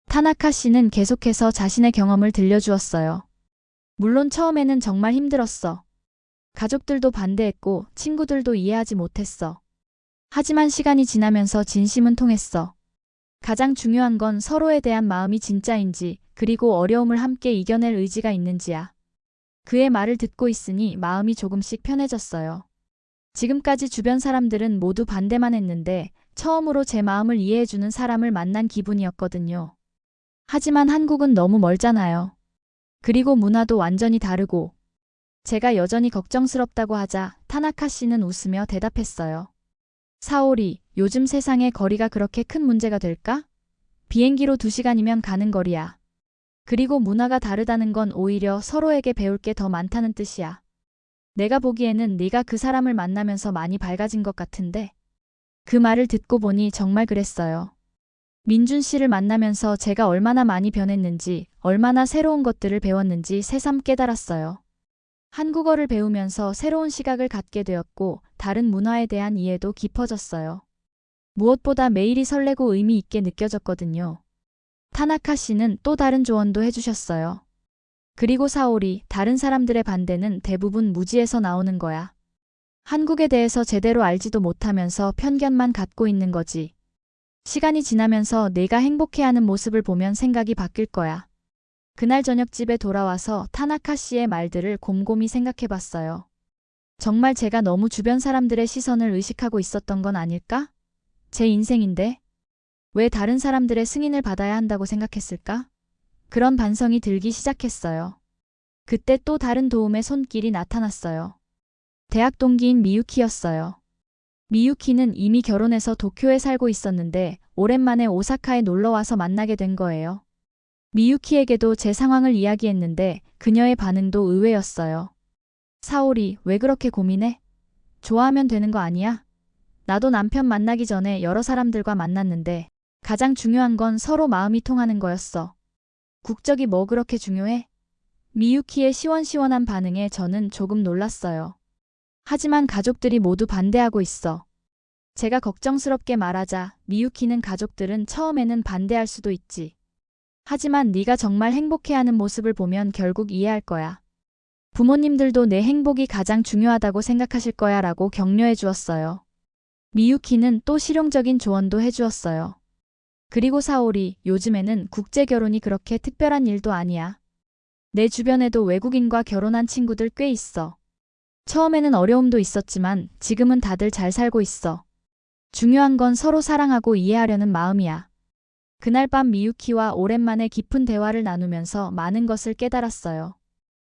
타나카 씨는 계속해서 자신의 경험을 들려주었어요. 물론 처음에는 정말 힘들었어. 가족들도 반대했고 친구들도 이해하지 못했어. 하지만 시간이 지나면서 진심은 통했어. 가장 중요한 건 서로에 대한 마음이 진짜인지, 그리고 어려움을 함께 이겨낼 의지가 있는지야. 그의 말을 듣고 있으니 마음이 조금씩 편해졌어요. 지금까지 주변 사람들은 모두 반대만 했는데 처음으로 제 마음을 이해해주는 사람을 만난 기분이었거든요. 하지만 한국은 너무 멀잖아요. 그리고 문화도 완전히 다르고. 제가 여전히 걱정스럽다고 하자 타나카 씨는 웃으며 대답했어요. 사오리, 요즘 세상에 거리가 그렇게 큰 문제가 될까? 비행기로 2시간이면 가는 거리야. 그리고 문화가 다르다는 건 오히려 서로에게 배울 게 더 많다는 뜻이야. 내가 보기에는 네가 그 사람을 만나면서 많이 밝아진 것 같은데. 그 말을 듣고 보니 정말 그랬어요. 민준 씨를 만나면서 제가 얼마나 많이 변했는지, 얼마나 새로운 것들을 배웠는지 새삼 깨달았어요. 한국어를 배우면서 새로운 시각을 갖게 되었고 다른 문화에 대한 이해도 깊어졌어요. 무엇보다 매일이 설레고 의미 있게 느껴졌거든요. 타나카 씨는 또 다른 조언도 해주셨어요. 그리고 사오리, 다른 사람들의 반대는 대부분 무지에서 나오는 거야. 한국에 대해서 제대로 알지도 못하면서 편견만 갖고 있는 거지. 시간이 지나면서 내가 행복해하는 모습을 보면 생각이 바뀔 거야. 그날 저녁 집에 돌아와서 타나카 씨의 말들을 곰곰이 생각해봤어요. 정말 제가 너무 주변 사람들의 시선을 의식하고 있었던 건 아닐까? 제 인생인데 왜 다른 사람들의 승인을 받아야 한다고 생각했을까? 그런 반성이 들기 시작했어요. 그때 또 다른 도움의 손길이 나타났어요. 대학 동기인 미유키였어요. 미유키는 이미 결혼해서 도쿄에 살고 있었는데 오랜만에 오사카에 놀러와서 만나게 된 거예요. 미유키에게도 제 상황을 이야기했는데 그녀의 반응도 의외였어요. 사오리, 왜 그렇게 고민해? 좋아하면 되는 거 아니야? 나도 남편 만나기 전에 여러 사람들과 만났는데 가장 중요한 건 서로 마음이 통하는 거였어. 국적이 뭐 그렇게 중요해? 미유키의 시원시원한 반응에 저는 조금 놀랐어요. 하지만 가족들이 모두 반대하고 있어. 제가 걱정스럽게 말하자 미유키는 가족들은 처음에는 반대할 수도 있지. 하지만 네가 정말 행복해하는 모습을 보면 결국 이해할 거야. 부모님들도 내 행복이 가장 중요하다고 생각하실 거야 라고 격려해 주었어요. 미유키는 또 실용적인 조언도 해주었어요. 그리고 사오리, 요즘에는 국제결혼이 그렇게 특별한 일도 아니야. 내 주변에도 외국인과 결혼한 친구들 꽤 있어. 처음에는 어려움도 있었지만 지금은 다들 잘 살고 있어. 중요한 건 서로 사랑하고 이해하려는 마음이야. 그날 밤 미유키와 오랜만에 깊은 대화를 나누면서 많은 것을 깨달았어요.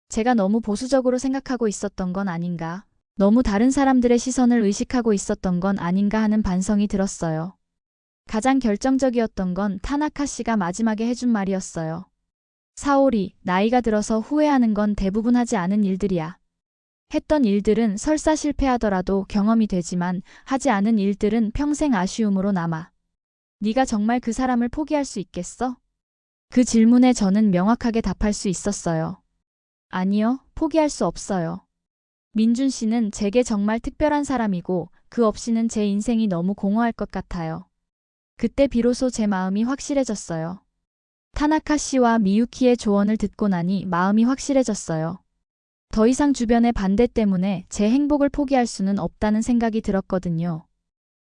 제가 너무 보수적으로 생각하고 있었던 건 아닌가, 너무 다른 사람들의 시선을 의식하고 있었던 건 아닌가 하는 반성이 들었어요. 가장 결정적이었던 건 타나카 씨가 마지막에 해준 말이었어요. 사오리, 나이가 들어서 후회하는 건 대부분 하지 않은 일들이야. 했던 일들은 설사 실패하더라도 경험이 되지만 하지 않은 일들은 평생 아쉬움으로 남아. 네가 정말 그 사람을 포기할 수 있겠어? 그 질문에 저는 명확하게 답할 수 있었어요. 아니요, 포기할 수 없어요. 민준 씨는 제게 정말 특별한 사람이고 그 없이는 제 인생이 너무 공허할 것 같아요. 그때 비로소 제 마음이 확실해졌어요. 타나카 씨와 미유키의 조언을 듣고 나니 마음이 확실해졌어요. 더 이상 주변의 반대 때문에 제 행복을 포기할 수는 없다는 생각이 들었거든요.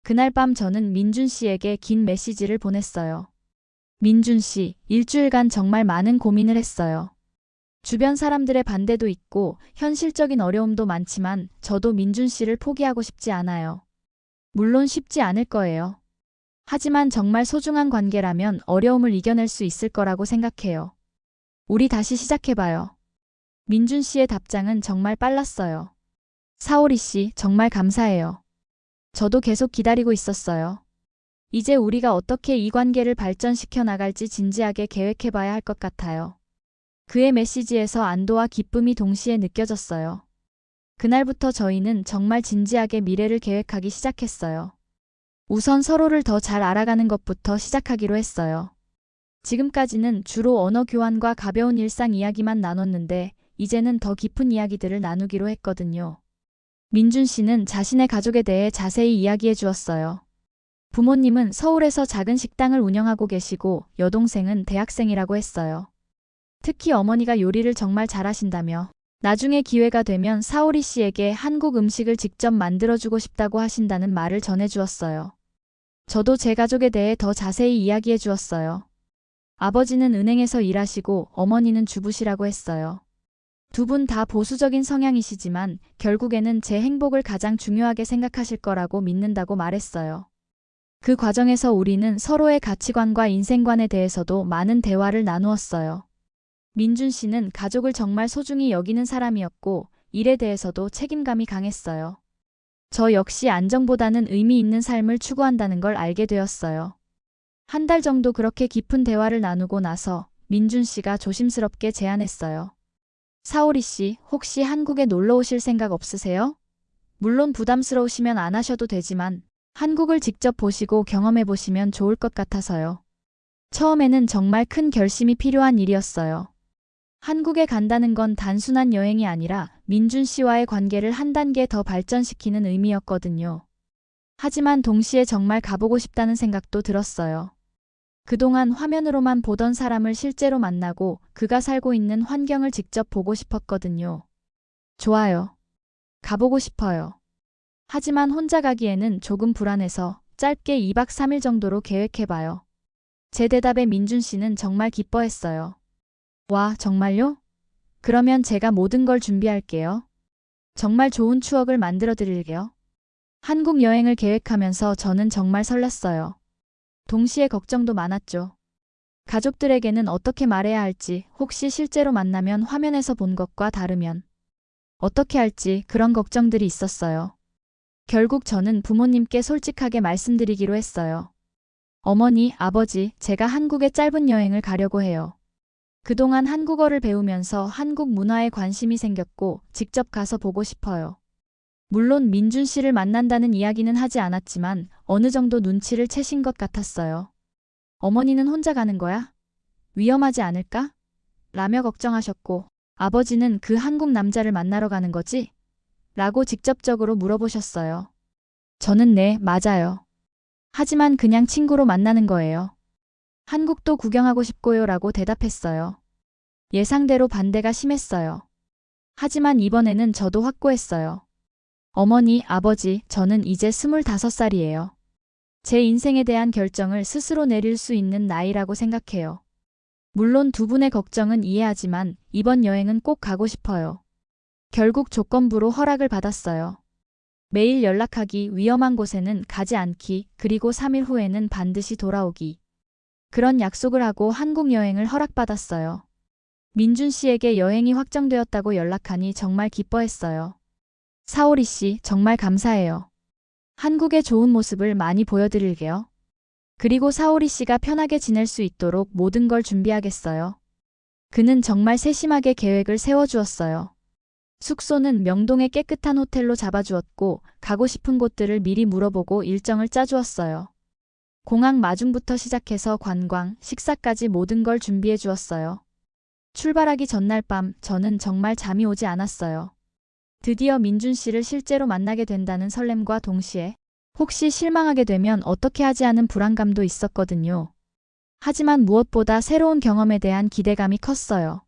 그날 밤 저는 민준 씨에게 긴 메시지를 보냈어요. 민준 씨, 일주일간 정말 많은 고민을 했어요. 주변 사람들의 반대도 있고 현실적인 어려움도 많지만 저도 민준 씨를 포기하고 싶지 않아요. 물론 쉽지 않을 거예요. 하지만 정말 소중한 관계라면 어려움을 이겨낼 수 있을 거라고 생각해요. 우리 다시 시작해봐요. 민준 씨의 답장은 정말 빨랐어요. 사오리 씨, 정말 감사해요. 저도 계속 기다리고 있었어요. 이제 우리가 어떻게 이 관계를 발전시켜 나갈지 진지하게 계획해봐야 할 것 같아요. 그의 메시지에서 안도와 기쁨이 동시에 느껴졌어요. 그날부터 저희는 정말 진지하게 미래를 계획하기 시작했어요. 우선 서로를 더 잘 알아가는 것부터 시작하기로 했어요. 지금까지는 주로 언어 교환과 가벼운 일상 이야기만 나눴는데 이제는 더 깊은 이야기들을 나누기로 했거든요. 민준 씨는 자신의 가족에 대해 자세히 이야기해 주었어요. 부모님은 서울에서 작은 식당을 운영하고 계시고 여동생은 대학생이라고 했어요. 특히 어머니가 요리를 정말 잘하신다며 나중에 기회가 되면 사오리 씨에게 한국 음식을 직접 만들어주고 싶다고 하신다는 말을 전해주었어요. 저도 제 가족에 대해 더 자세히 이야기해 주었어요. 아버지는 은행에서 일하시고 어머니는 주부시라고 했어요. 두 분 다 보수적인 성향이시지만 결국에는 제 행복을 가장 중요하게 생각하실 거라고 믿는다고 말했어요. 그 과정에서 우리는 서로의 가치관과 인생관에 대해서도 많은 대화를 나누었어요. 민준 씨는 가족을 정말 소중히 여기는 사람이었고 일에 대해서도 책임감이 강했어요. 저 역시 안정보다는 의미 있는 삶을 추구한다는 걸 알게 되었어요. 한 달 정도 그렇게 깊은 대화를 나누고 나서 민준 씨가 조심스럽게 제안했어요. 사오리 씨, 혹시 한국에 놀러 오실 생각 없으세요? 물론 부담스러우시면 안 하셔도 되지만 한국을 직접 보시고 경험해 보시면 좋을 것 같아서요. 처음에는 정말 큰 결심이 필요한 일이었어요. 한국에 간다는 건 단순한 여행이 아니라 민준 씨와의 관계를 한 단계 더 발전시키는 의미였거든요. 하지만 동시에 정말 가보고 싶다는 생각도 들었어요. 그동안 화면으로만 보던 사람을 실제로 만나고 그가 살고 있는 환경을 직접 보고 싶었거든요. 좋아요. 가보고 싶어요. 하지만 혼자 가기에는 조금 불안해서 짧게 2박 3일 정도로 계획해봐요. 제 대답에 민준 씨는 정말 기뻐했어요. 와, 정말요? 그러면 제가 모든 걸 준비할게요. 정말 좋은 추억을 만들어 드릴게요. 한국 여행을 계획하면서 저는 정말 설렜어요. 동시에 걱정도 많았죠. 가족들에게는 어떻게 말해야 할지, 혹시 실제로 만나면 화면에서 본 것과 다르면 어떻게 할지 그런 걱정들이 있었어요. 결국 저는 부모님께 솔직하게 말씀드리기로 했어요. 어머니, 아버지, 제가 한국에 짧은 여행을 가려고 해요. 그동안 한국어를 배우면서 한국 문화에 관심이 생겼고 직접 가서 보고 싶어요. 물론 민준 씨를 만난다는 이야기는 하지 않았지만 어느 정도 눈치를 채신 것 같았어요. 어머니는 혼자 가는 거야? 위험하지 않을까? 라며 걱정하셨고, 아버지는 그 한국 남자를 만나러 가는 거지? 라고 직접적으로 물어보셨어요. 저는 네, 맞아요. 하지만 그냥 친구로 만나는 거예요. 한국도 구경하고 싶고요 라고 대답했어요. 예상대로 반대가 심했어요. 하지만 이번에는 저도 확고했어요. 어머니, 아버지, 저는 이제 25살이에요. 제 인생에 대한 결정을 스스로 내릴 수 있는 나이라고 생각해요. 물론 두 분의 걱정은 이해하지만 이번 여행은 꼭 가고 싶어요. 결국 조건부로 허락을 받았어요. 매일 연락하기, 위험한 곳에는 가지 않기, 그리고 3일 후에는 반드시 돌아오기. 그런 약속을 하고 한국 여행을 허락받았어요. 민준 씨에게 여행이 확정되었다고 연락하니 정말 기뻐했어요. 사오리 씨, 정말 감사해요. 한국의 좋은 모습을 많이 보여드릴게요. 그리고 사오리 씨가 편하게 지낼 수 있도록 모든 걸 준비하겠어요. 그는 정말 세심하게 계획을 세워주었어요. 숙소는 명동의 깨끗한 호텔로 잡아주었고 가고 싶은 곳들을 미리 물어보고 일정을 짜주었어요. 공항 마중부터 시작해서 관광, 식사까지 모든 걸 준비해 주었어요. 출발하기 전날 밤 저는 정말 잠이 오지 않았어요. 드디어 민준 씨를 실제로 만나게 된다는 설렘과 동시에 혹시 실망하게 되면 어떻게 하지 하는 불안감도 있었거든요. 하지만 무엇보다 새로운 경험에 대한 기대감이 컸어요.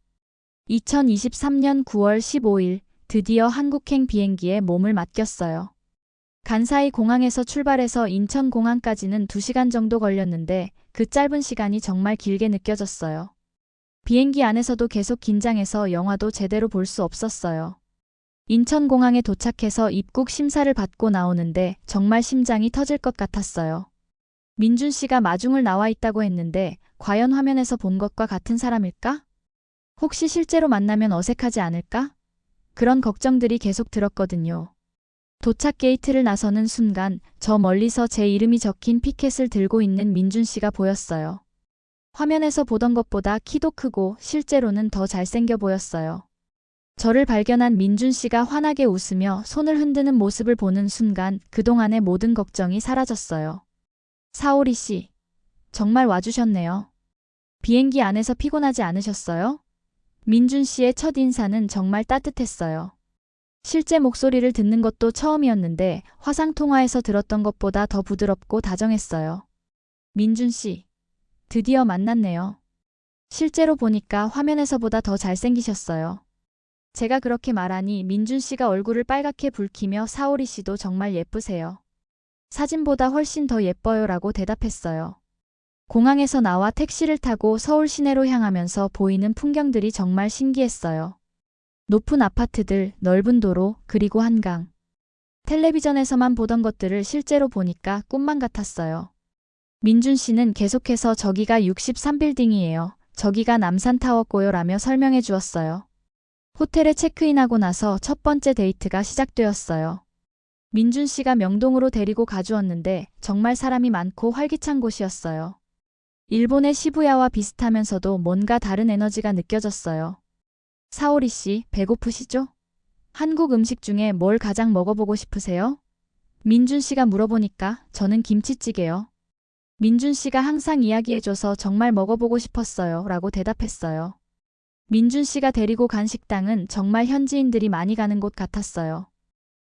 2023년 9월 15일 드디어 한국행 비행기에 몸을 맡겼어요. 간사이 공항에서 출발해서 인천공항까지는 2시간 정도 걸렸는데 그 짧은 시간이 정말 길게 느껴졌어요. 비행기 안에서도 계속 긴장해서 영화도 제대로 볼 수 없었어요. 인천공항에 도착해서 입국 심사를 받고 나오는데 정말 심장이 터질 것 같았어요. 민준 씨가 마중을 나와 있다고 했는데 과연 화면에서 본 것과 같은 사람일까? 혹시 실제로 만나면 어색하지 않을까? 그런 걱정들이 계속 들었거든요. 도착 게이트를 나서는 순간 저 멀리서 제 이름이 적힌 피켓을 들고 있는 민준 씨가 보였어요. 화면에서 보던 것보다 키도 크고 실제로는 더 잘생겨 보였어요. 저를 발견한 민준 씨가 환하게 웃으며 손을 흔드는 모습을 보는 순간 그동안의 모든 걱정이 사라졌어요. 사오리 씨, 정말 와주셨네요. 비행기 안에서 피곤하지 않으셨어요? 민준 씨의 첫 인사는 정말 따뜻했어요. 실제 목소리를 듣는 것도 처음이었는데 화상통화에서 들었던 것보다 더 부드럽고 다정했어요. 민준 씨, 드디어 만났네요. 실제로 보니까 화면에서보다 더 잘생기셨어요. 제가 그렇게 말하니 민준 씨가 얼굴을 빨갛게 붉히며 사오리 씨도 정말 예쁘세요. 사진보다 훨씬 더 예뻐요 라고 대답했어요. 공항에서 나와 택시를 타고 서울 시내로 향하면서 보이는 풍경들이 정말 신기했어요. 높은 아파트들, 넓은 도로, 그리고 한강. 텔레비전에서만 보던 것들을 실제로 보니까 꿈만 같았어요. 민준 씨는 계속해서 저기가 63빌딩이에요. 저기가 남산타워고요 라며 설명해 주었어요. 호텔에 체크인하고 나서 첫 번째 데이트가 시작되었어요. 민준 씨가 명동으로 데리고 가주었는데 정말 사람이 많고 활기찬 곳이었어요. 일본의 시부야와 비슷하면서도 뭔가 다른 에너지가 느껴졌어요. 사오리 씨, 배고프시죠? 한국 음식 중에 뭘 가장 먹어보고 싶으세요? 민준 씨가 물어보니까 저는 김치찌개요. 민준 씨가 항상 이야기해줘서 정말 먹어보고 싶었어요 라고 대답했어요. 민준 씨가 데리고 간 식당은 정말 현지인들이 많이 가는 곳 같았어요.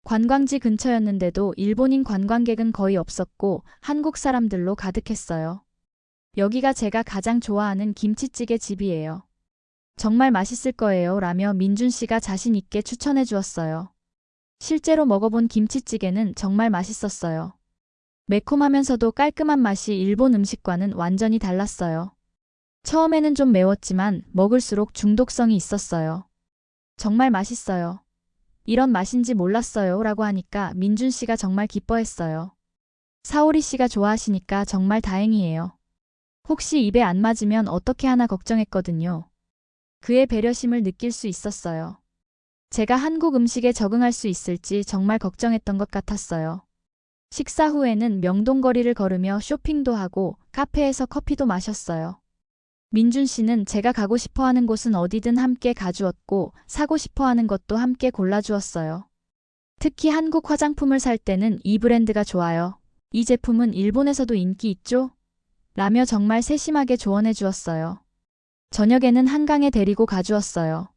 관광지 근처였는데도 일본인 관광객은 거의 없었고 한국 사람들로 가득했어요. 여기가 제가 가장 좋아하는 김치찌개 집이에요. 정말 맛있을 거예요. 라며 민준 씨가 자신 있게 추천해 주었어요. 실제로 먹어본 김치찌개는 정말 맛있었어요. 매콤하면서도 깔끔한 맛이 일본 음식과는 완전히 달랐어요. 처음에는 좀 매웠지만 먹을수록 중독성이 있었어요. 정말 맛있어요. 이런 맛인지 몰랐어요. 라고 하니까 민준 씨가 정말 기뻐했어요. 사오리 씨가 좋아하시니까 정말 다행이에요. 혹시 입에 안 맞으면 어떻게 하나 걱정했거든요. 그의 배려심을 느낄 수 있었어요. 제가 한국 음식에 적응할 수 있을지 정말 걱정했던 것 같았어요. 식사 후에는 명동거리를 걸으며 쇼핑도 하고 카페에서 커피도 마셨어요. 민준 씨는 제가 가고 싶어 하는 곳은 어디든 함께 가주었고 사고 싶어 하는 것도 함께 골라주었어요. 특히 한국 화장품을 살 때는 이 브랜드가 좋아요. 이 제품은 일본에서도 인기 있죠? 라며 정말 세심하게 조언해 주었어요. 저녁에는 한강에 데리고 가주었어요.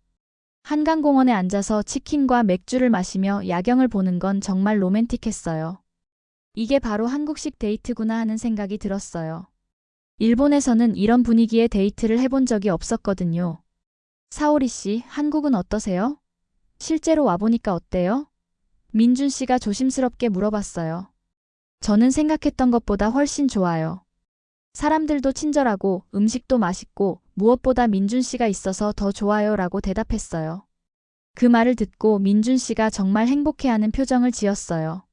한강공원에 앉아서 치킨과 맥주를 마시며 야경을 보는 건 정말 로맨틱했어요. 이게 바로 한국식 데이트구나 하는 생각이 들었어요. 일본에서는 이런 분위기의 데이트를 해본 적이 없었거든요. 사오리 씨, 한국은 어떠세요? 실제로 와보니까 어때요? 민준 씨가 조심스럽게 물어봤어요. 저는 생각했던 것보다 훨씬 좋아요. 사람들도 친절하고 음식도 맛있고 무엇보다 민준 씨가 있어서 더 좋아요 라고 대답했어요. 그 말을 듣고 민준 씨가 정말 행복해하는 표정을 지었어요.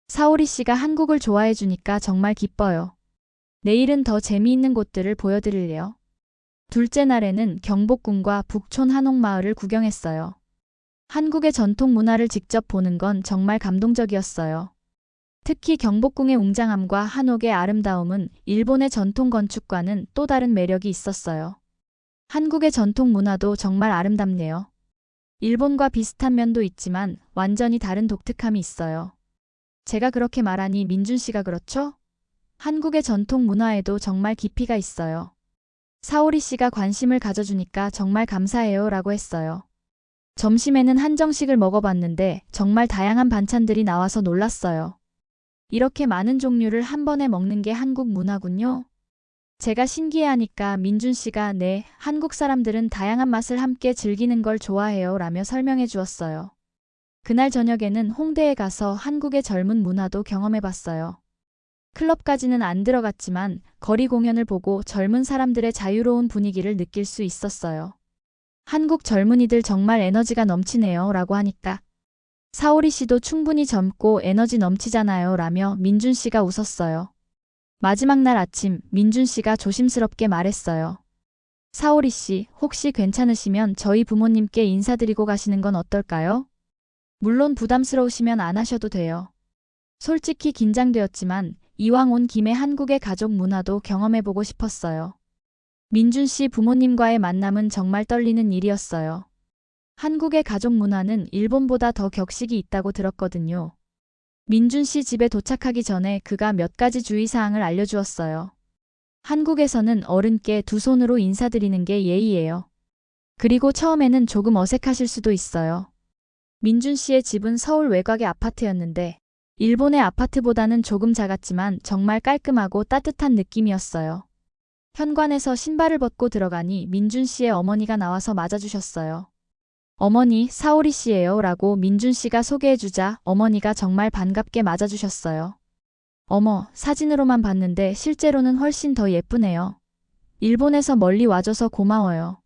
사오리 씨가 한국을 좋아해 주니까 정말 기뻐요. 내일은 더 재미있는 곳들을 보여드릴래요. 둘째 날에는 경복궁과 북촌 한옥마을을 구경했어요. 한국의 전통 문화를 직접 보는 건 정말 감동적이었어요. 특히 경복궁의 웅장함과 한옥의 아름다움은 일본의 전통 건축과는 또 다른 매력이 있었어요. 한국의 전통 문화도 정말 아름답네요. 일본과 비슷한 면도 있지만 완전히 다른 독특함이 있어요. 제가 그렇게 말하니 민준 씨가 그렇죠? 한국의 전통 문화에도 정말 깊이가 있어요. 사오리 씨가 관심을 가져주니까 정말 감사해요 라고 했어요. 점심에는 한정식을 먹어봤는데 정말 다양한 반찬들이 나와서 놀랐어요. 이렇게 많은 종류를 한 번에 먹는 게 한국 문화군요. 제가 신기해하니까 민준 씨가 네, 한국 사람들은 다양한 맛을 함께 즐기는 걸 좋아해요 라며 설명해 주었어요. 그날 저녁에는 홍대에 가서 한국의 젊은 문화도 경험해봤어요. 클럽까지는 안 들어갔지만 거리 공연을 보고 젊은 사람들의 자유로운 분위기를 느낄 수 있었어요. 한국 젊은이들 정말 에너지가 넘치네요 라고 하니까 사오리 씨도 충분히 젊고 에너지 넘치잖아요 라며 민준 씨가 웃었어요. 마지막 날 아침 민준 씨가 조심스럽게 말했어요. 사오리 씨, 혹시 괜찮으시면 저희 부모님께 인사드리고 가시는 건 어떨까요? 물론 부담스러우시면 안 하셔도 돼요. 솔직히 긴장되었지만 이왕 온 김에 한국의 가족 문화도 경험해보고 싶었어요. 민준 씨 부모님과의 만남은 정말 떨리는 일이었어요. 한국의 가족 문화는 일본보다 더 격식이 있다고 들었거든요. 민준 씨 집에 도착하기 전에 그가 몇 가지 주의사항을 알려주었어요. 한국에서는 어른께 두 손으로 인사드리는 게 예의예요. 그리고 처음에는 조금 어색하실 수도 있어요. 민준 씨의 집은 서울 외곽의 아파트였는데 일본의 아파트보다는 조금 작았지만 정말 깔끔하고 따뜻한 느낌이었어요. 현관에서 신발을 벗고 들어가니 민준 씨의 어머니가 나와서 맞아주셨어요. 어머니, 사오리 씨예요 라고 민준 씨가 소개해주자 어머니가 정말 반갑게 맞아주셨어요. 어머, 사진으로만 봤는데 실제로는 훨씬 더 예쁘네요. 일본에서 멀리 와줘서 고마워요.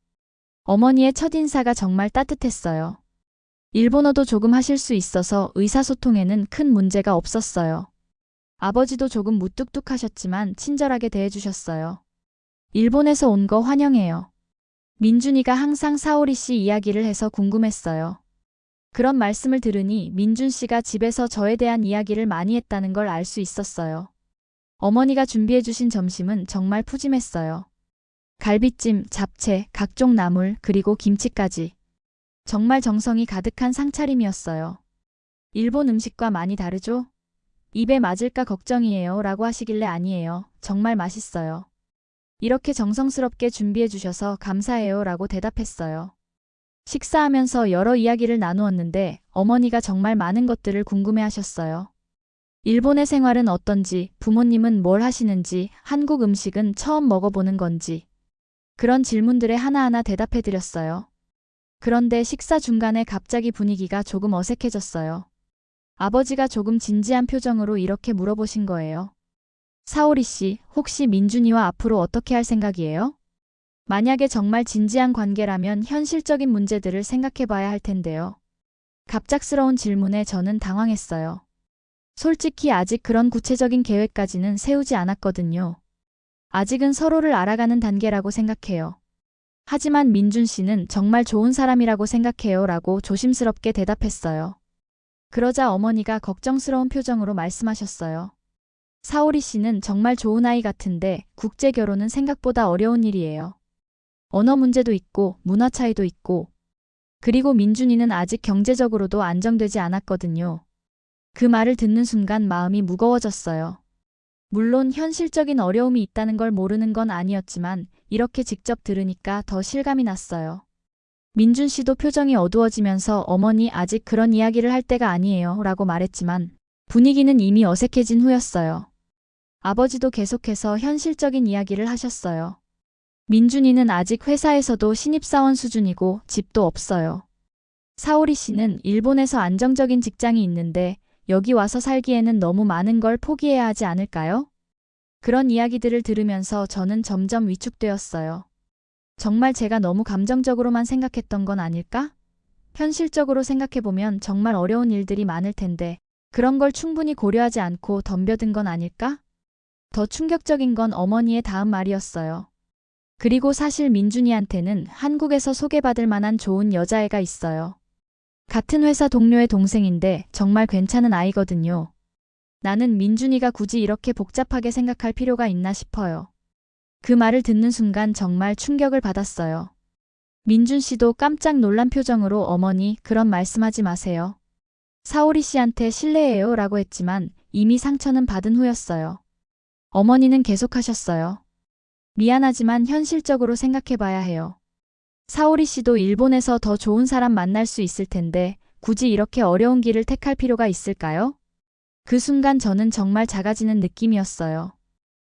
어머니의 첫인사가 정말 따뜻했어요. 일본어도 조금 하실 수 있어서 의사소통에는 큰 문제가 없었어요. 아버지도 조금 무뚝뚝하셨지만 친절하게 대해주셨어요. 일본에서 온 거 환영해요. 민준이가 항상 사오리 씨 이야기를 해서 궁금했어요. 그런 말씀을 들으니 민준 씨가 집에서 저에 대한 이야기를 많이 했다는 걸 알 수 있었어요. 어머니가 준비해주신 점심은 정말 푸짐했어요. 갈비찜, 잡채, 각종 나물, 그리고 김치까지. 정말 정성이 가득한 상차림이었어요. 일본 음식과 많이 다르죠? 입에 맞을까 걱정이에요 라고 하시길래 아니에요. 정말 맛있어요. 이렇게 정성스럽게 준비해 주셔서 감사해요 라고 대답했어요. 식사하면서 여러 이야기를 나누었는데 어머니가 정말 많은 것들을 궁금해 하셨어요. 일본의 생활은 어떤지, 부모님은 뭘 하시는지, 한국 음식은 처음 먹어보는 건지. 그런 질문들에 하나하나 대답해 드렸어요. 그런데 식사 중간에 갑자기 분위기가 조금 어색해졌어요. 아버지가 조금 진지한 표정으로 이렇게 물어보신 거예요. 사오리 씨, 혹시 민준이와 앞으로 어떻게 할 생각이에요? 만약에 정말 진지한 관계라면 현실적인 문제들을 생각해 봐야 할 텐데요. 갑작스러운 질문에 저는 당황했어요. 솔직히 아직 그런 구체적인 계획까지는 세우지 않았거든요. 아직은 서로를 알아가는 단계라고 생각해요. 하지만 민준 씨는 정말 좋은 사람이라고 생각해요 라고 조심스럽게 대답했어요. 그러자 어머니가 걱정스러운 표정으로 말씀하셨어요. 사오리 씨는 정말 좋은 아이 같은데 국제 결혼은 생각보다 어려운 일이에요. 언어 문제도 있고 문화 차이도 있고 그리고 민준이는 아직 경제적으로도 안정되지 않았거든요. 그 말을 듣는 순간 마음이 무거워졌어요. 물론 현실적인 어려움이 있다는 걸 모르는 건 아니었지만 이렇게 직접 들으니까 더 실감이 났어요. 민준 씨도 표정이 어두워지면서 어머니 아직 그런 이야기를 할 때가 아니에요 라고 말했지만 분위기는 이미 어색해진 후였어요. 아버지도 계속해서 현실적인 이야기를 하셨어요. 민준이는 아직 회사에서도 신입사원 수준이고 집도 없어요. 사오리 씨는 일본에서 안정적인 직장이 있는데 여기 와서 살기에는 너무 많은 걸 포기해야 하지 않을까요? 그런 이야기들을 들으면서 저는 점점 위축되었어요. 정말 제가 너무 감정적으로만 생각했던 건 아닐까? 현실적으로 생각해보면 정말 어려운 일들이 많을 텐데 그런 걸 충분히 고려하지 않고 덤벼든 건 아닐까? 더 충격적인 건 어머니의 다음 말이었어요. 그리고 사실 민준이한테는 한국에서 소개받을 만한 좋은 여자애가 있어요. 같은 회사 동료의 동생인데 정말 괜찮은 아이거든요. 나는 민준이가 굳이 이렇게 복잡하게 생각할 필요가 있나 싶어요. 그 말을 듣는 순간 정말 충격을 받았어요. 민준 씨도 깜짝 놀란 표정으로 어머니 그런 말씀하지 마세요. 사오리 씨한테 실례해요 라고 했지만 이미 상처는 받은 후였어요. 어머니는 계속하셨어요. 미안하지만 현실적으로 생각해 봐야 해요. 사오리 씨도 일본에서 더 좋은 사람 만날 수 있을 텐데 굳이 이렇게 어려운 길을 택할 필요가 있을까요? 그 순간 저는 정말 작아지는 느낌이었어요.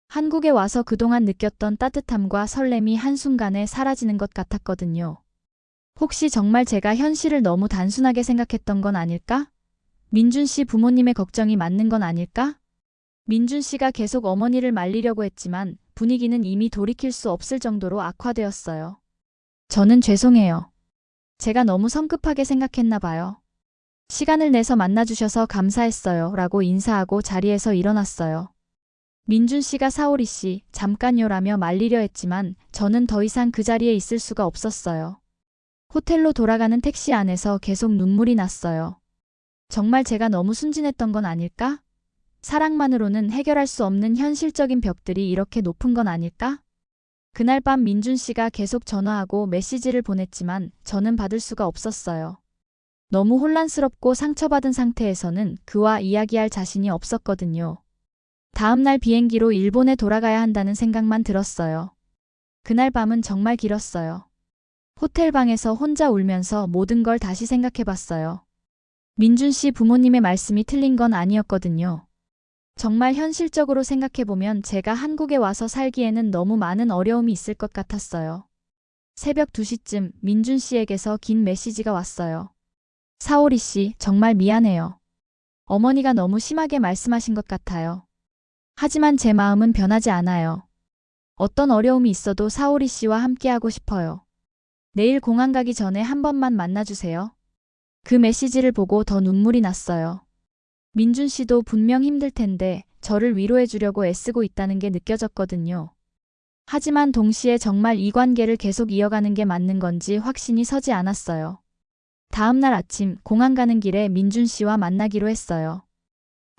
한국에 와서 그동안 느꼈던 따뜻함과 설렘이 한순간에 사라지는 것 같았거든요. 혹시 정말 제가 현실을 너무 단순하게 생각했던 건 아닐까? 민준 씨 부모님의 걱정이 맞는 건 아닐까? 민준 씨가 계속 어머니를 말리려고 했지만 분위기는 이미 돌이킬 수 없을 정도로 악화되었어요. 저는 죄송해요. 제가 너무 성급하게 생각했나 봐요. 시간을 내서 만나주셔서 감사했어요 라고 인사하고 자리에서 일어났어요. 민준 씨가 사오리 씨, 잠깐요 라며 말리려 했지만 저는 더 이상 그 자리에 있을 수가 없었어요. 호텔로 돌아가는 택시 안에서 계속 눈물이 났어요. 정말 제가 너무 순진했던 건 아닐까? 사랑만으로는 해결할 수 없는 현실적인 벽들이 이렇게 높은 건 아닐까? 그날 밤 민준 씨가 계속 전화하고 메시지를 보냈지만 저는 받을 수가 없었어요. 너무 혼란스럽고 상처받은 상태에서는 그와 이야기할 자신이 없었거든요. 다음날 비행기로 일본에 돌아가야 한다는 생각만 들었어요. 그날 밤은 정말 길었어요. 호텔 방에서 혼자 울면서 모든 걸 다시 생각해봤어요. 민준 씨 부모님의 말씀이 틀린 건 아니었거든요. 정말 현실적으로 생각해보면 제가 한국에 와서 살기에는 너무 많은 어려움이 있을 것 같았어요. 새벽 2시쯤 민준 씨에게서 긴 메시지가 왔어요. 사오리 씨, 정말 미안해요. 어머니가 너무 심하게 말씀하신 것 같아요. 하지만 제 마음은 변하지 않아요. 어떤 어려움이 있어도 사오리 씨와 함께하고 싶어요. 내일 공항 가기 전에 한 번만 만나주세요. 그 메시지를 보고 더 눈물이 났어요. 민준 씨도 분명 힘들 텐데 저를 위로해 주려고 애쓰고 있다는 게 느껴졌거든요. 하지만 동시에 정말 이 관계를 계속 이어가는 게 맞는 건지 확신이 서지 않았어요. 다음 날 아침 공항 가는 길에 민준 씨와 만나기로 했어요.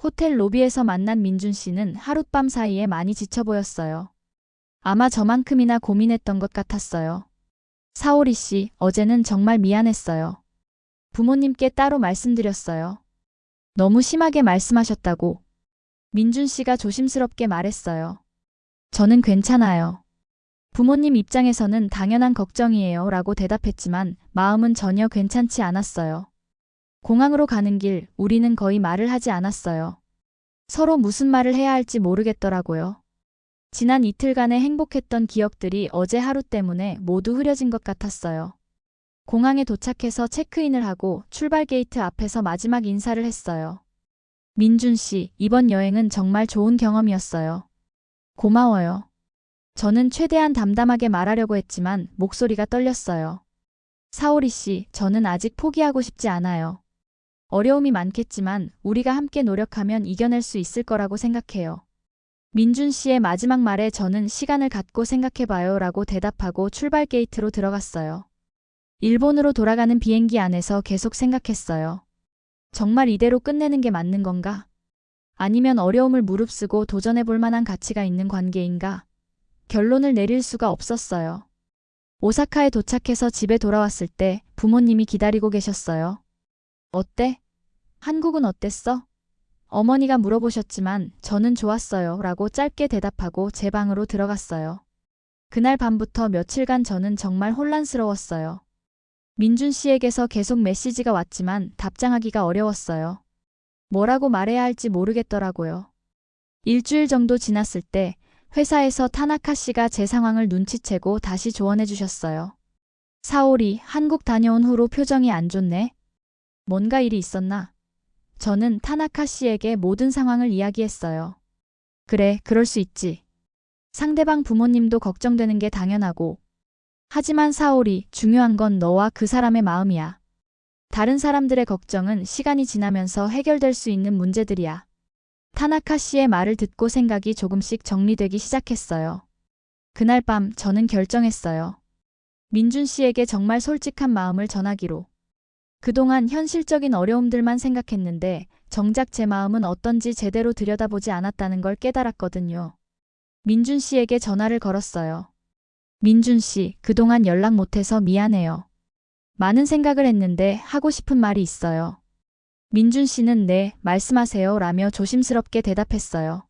호텔 로비에서 만난 민준 씨는 하룻밤 사이에 많이 지쳐 보였어요. 아마 저만큼이나 고민했던 것 같았어요. 사오리 씨, 어제는 정말 미안했어요. 부모님께 따로 말씀드렸어요. 너무 심하게 말씀하셨다고. 민준 씨가 조심스럽게 말했어요. 저는 괜찮아요. 부모님 입장에서는 당연한 걱정이에요 라고 대답했지만 마음은 전혀 괜찮지 않았어요. 공항으로 가는 길 우리는 거의 말을 하지 않았어요. 서로 무슨 말을 해야 할지 모르겠더라고요. 지난 이틀간의 행복했던 기억들이 어제 하루 때문에 모두 흐려진 것 같았어요. 공항에 도착해서 체크인을 하고 출발 게이트 앞에서 마지막 인사를 했어요. 민준 씨, 이번 여행은 정말 좋은 경험이었어요. 고마워요. 저는 최대한 담담하게 말하려고 했지만 목소리가 떨렸어요. 사오리 씨, 저는 아직 포기하고 싶지 않아요. 어려움이 많겠지만 우리가 함께 노력하면 이겨낼 수 있을 거라고 생각해요. 민준 씨의 마지막 말에 저는 시간을 갖고 생각해봐요 라고 대답하고 출발 게이트로 들어갔어요. 일본으로 돌아가는 비행기 안에서 계속 생각했어요. 정말 이대로 끝내는 게 맞는 건가? 아니면 어려움을 무릅쓰고 도전해볼 만한 가치가 있는 관계인가? 결론을 내릴 수가 없었어요. 오사카에 도착해서 집에 돌아왔을 때 부모님이 기다리고 계셨어요. 어때? 한국은 어땠어? 어머니가 물어보셨지만 저는 좋았어요 라고 짧게 대답하고 제 방으로 들어갔어요. 그날 밤부터 며칠간 저는 정말 혼란스러웠어요. 민준 씨에게서 계속 메시지가 왔지만 답장하기가 어려웠어요. 뭐라고 말해야 할지 모르겠더라고요. 일주일 정도 지났을 때 회사에서 타나카 씨가 제 상황을 눈치채고 다시 조언해 주셨어요. 사오리, 한국 다녀온 후로 표정이 안 좋네. 뭔가 일이 있었나? 저는 타나카 씨에게 모든 상황을 이야기했어요. 그래, 그럴 수 있지. 상대방 부모님도 걱정되는 게 당연하고. 하지만 사오리, 중요한 건 너와 그 사람의 마음이야. 다른 사람들의 걱정은 시간이 지나면서 해결될 수 있는 문제들이야. 타나카 씨의 말을 듣고 생각이 조금씩 정리되기 시작했어요. 그날 밤 저는 결정했어요. 민준 씨에게 정말 솔직한 마음을 전하기로. 그동안 현실적인 어려움들만 생각했는데 정작 제 마음은 어떤지 제대로 들여다보지 않았다는 걸 깨달았거든요. 민준 씨에게 전화를 걸었어요. 민준 씨, 그동안 연락 못해서 미안해요. 많은 생각을 했는데 하고 싶은 말이 있어요. 민준 씨는 네, 말씀하세요 라며 조심스럽게 대답했어요.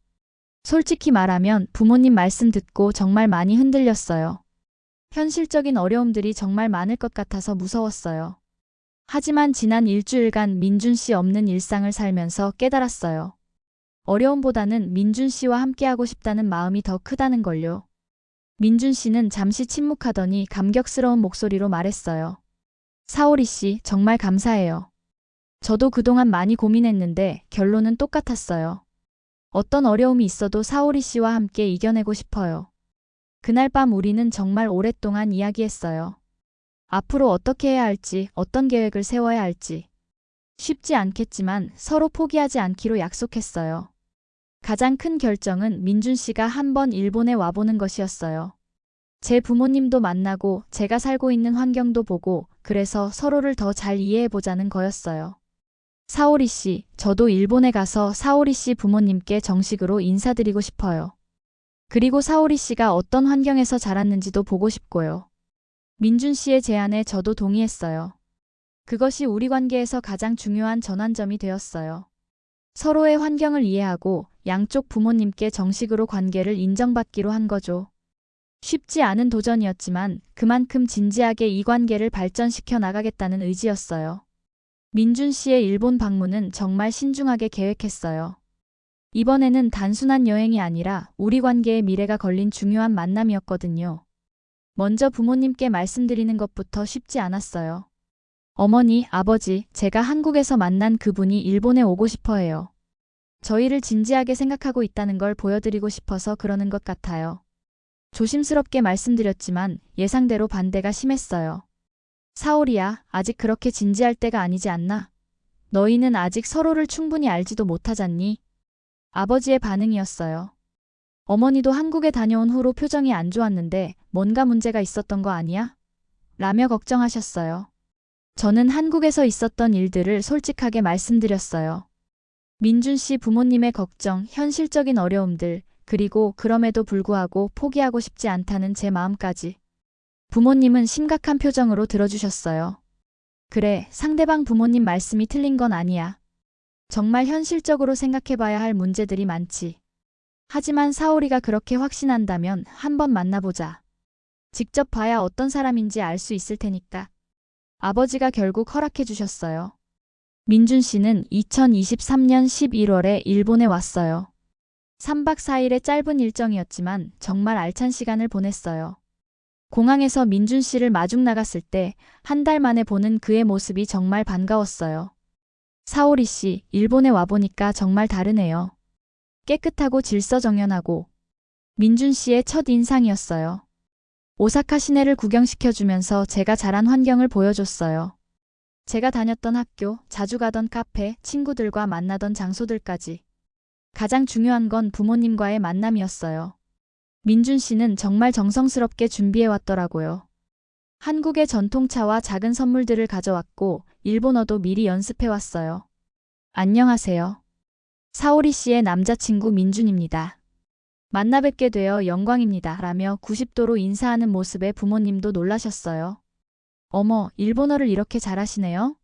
솔직히 말하면 부모님 말씀 듣고 정말 많이 흔들렸어요. 현실적인 어려움들이 정말 많을 것 같아서 무서웠어요. 하지만 지난 일주일간 민준 씨 없는 일상을 살면서 깨달았어요. 어려움보다는 민준 씨와 함께하고 싶다는 마음이 더 크다는 걸요. 민준 씨는 잠시 침묵하더니 감격스러운 목소리로 말했어요. 사오리 씨, 정말 감사해요. 저도 그동안 많이 고민했는데 결론은 똑같았어요. 어떤 어려움이 있어도 사오리 씨와 함께 이겨내고 싶어요. 그날 밤 우리는 정말 오랫동안 이야기했어요. 앞으로 어떻게 해야 할지, 어떤 계획을 세워야 할지. 쉽지 않겠지만 서로 포기하지 않기로 약속했어요. 가장 큰 결정은 민준 씨가 한번 일본에 와보는 것이었어요. 제 부모님도 만나고 제가 살고 있는 환경도 보고 그래서 서로를 더 잘 이해해보자는 거였어요. 사오리 씨, 저도 일본에 가서 사오리 씨 부모님께 정식으로 인사드리고 싶어요. 그리고 사오리 씨가 어떤 환경에서 자랐는지도 보고 싶고요. 민준 씨의 제안에 저도 동의했어요. 그것이 우리 관계에서 가장 중요한 전환점이 되었어요. 서로의 환경을 이해하고 양쪽 부모님께 정식으로 관계를 인정받기로 한 거죠. 쉽지 않은 도전이었지만 그만큼 진지하게 이 관계를 발전시켜 나가겠다는 의지였어요. 민준 씨의 일본 방문은 정말 신중하게 계획했어요. 이번에는 단순한 여행이 아니라 우리 관계의 미래가 걸린 중요한 만남이었거든요. 먼저 부모님께 말씀드리는 것부터 쉽지 않았어요. 어머니, 아버지, 제가 한국에서 만난 그분이 일본에 오고 싶어 해요. 저희를 진지하게 생각하고 있다는 걸 보여드리고 싶어서 그러는 것 같아요. 조심스럽게 말씀드렸지만 예상대로 반대가 심했어요. 사오리야, 아직 그렇게 진지할 때가 아니지 않나? 너희는 아직 서로를 충분히 알지도 못하잖니? 아버지의 반응이었어요. 어머니도 한국에 다녀온 후로 표정이 안 좋았는데 뭔가 문제가 있었던 거 아니야? 라며 걱정하셨어요. 저는 한국에서 있었던 일들을 솔직하게 말씀드렸어요. 민준 씨 부모님의 걱정, 현실적인 어려움들, 그리고 그럼에도 불구하고 포기하고 싶지 않다는 제 마음까지. 부모님은 심각한 표정으로 들어주셨어요. 그래, 상대방 부모님 말씀이 틀린 건 아니야. 정말 현실적으로 생각해봐야 할 문제들이 많지. 하지만 사오리가 그렇게 확신한다면 한번 만나보자. 직접 봐야 어떤 사람인지 알 수 있을 테니까. 아버지가 결국 허락해 주셨어요. 민준 씨는 2023년 11월에 일본에 왔어요. 3박 4일의 짧은 일정이었지만 정말 알찬 시간을 보냈어요. 공항에서 민준 씨를 마중 나갔을 때 한 달 만에 보는 그의 모습이 정말 반가웠어요. 사오리 씨, 일본에 와보니까 정말 다르네요. 깨끗하고 질서정연하고. 민준 씨의 첫 인상이었어요. 오사카 시내를 구경시켜주면서 제가 자란 환경을 보여줬어요. 제가 다녔던 학교, 자주 가던 카페, 친구들과 만나던 장소들까지. 가장 중요한 건 부모님과의 만남이었어요. 민준 씨는 정말 정성스럽게 준비해 왔더라고요. 한국의 전통차와 작은 선물들을 가져왔고 일본어도 미리 연습해 왔어요. 안녕하세요. 사오리 씨의 남자친구 민준입니다. 만나 뵙게 되어 영광입니다. 라며 90도로 인사하는 모습에 부모님도 놀라셨어요. 어머, 일본어를 이렇게 잘하시네요?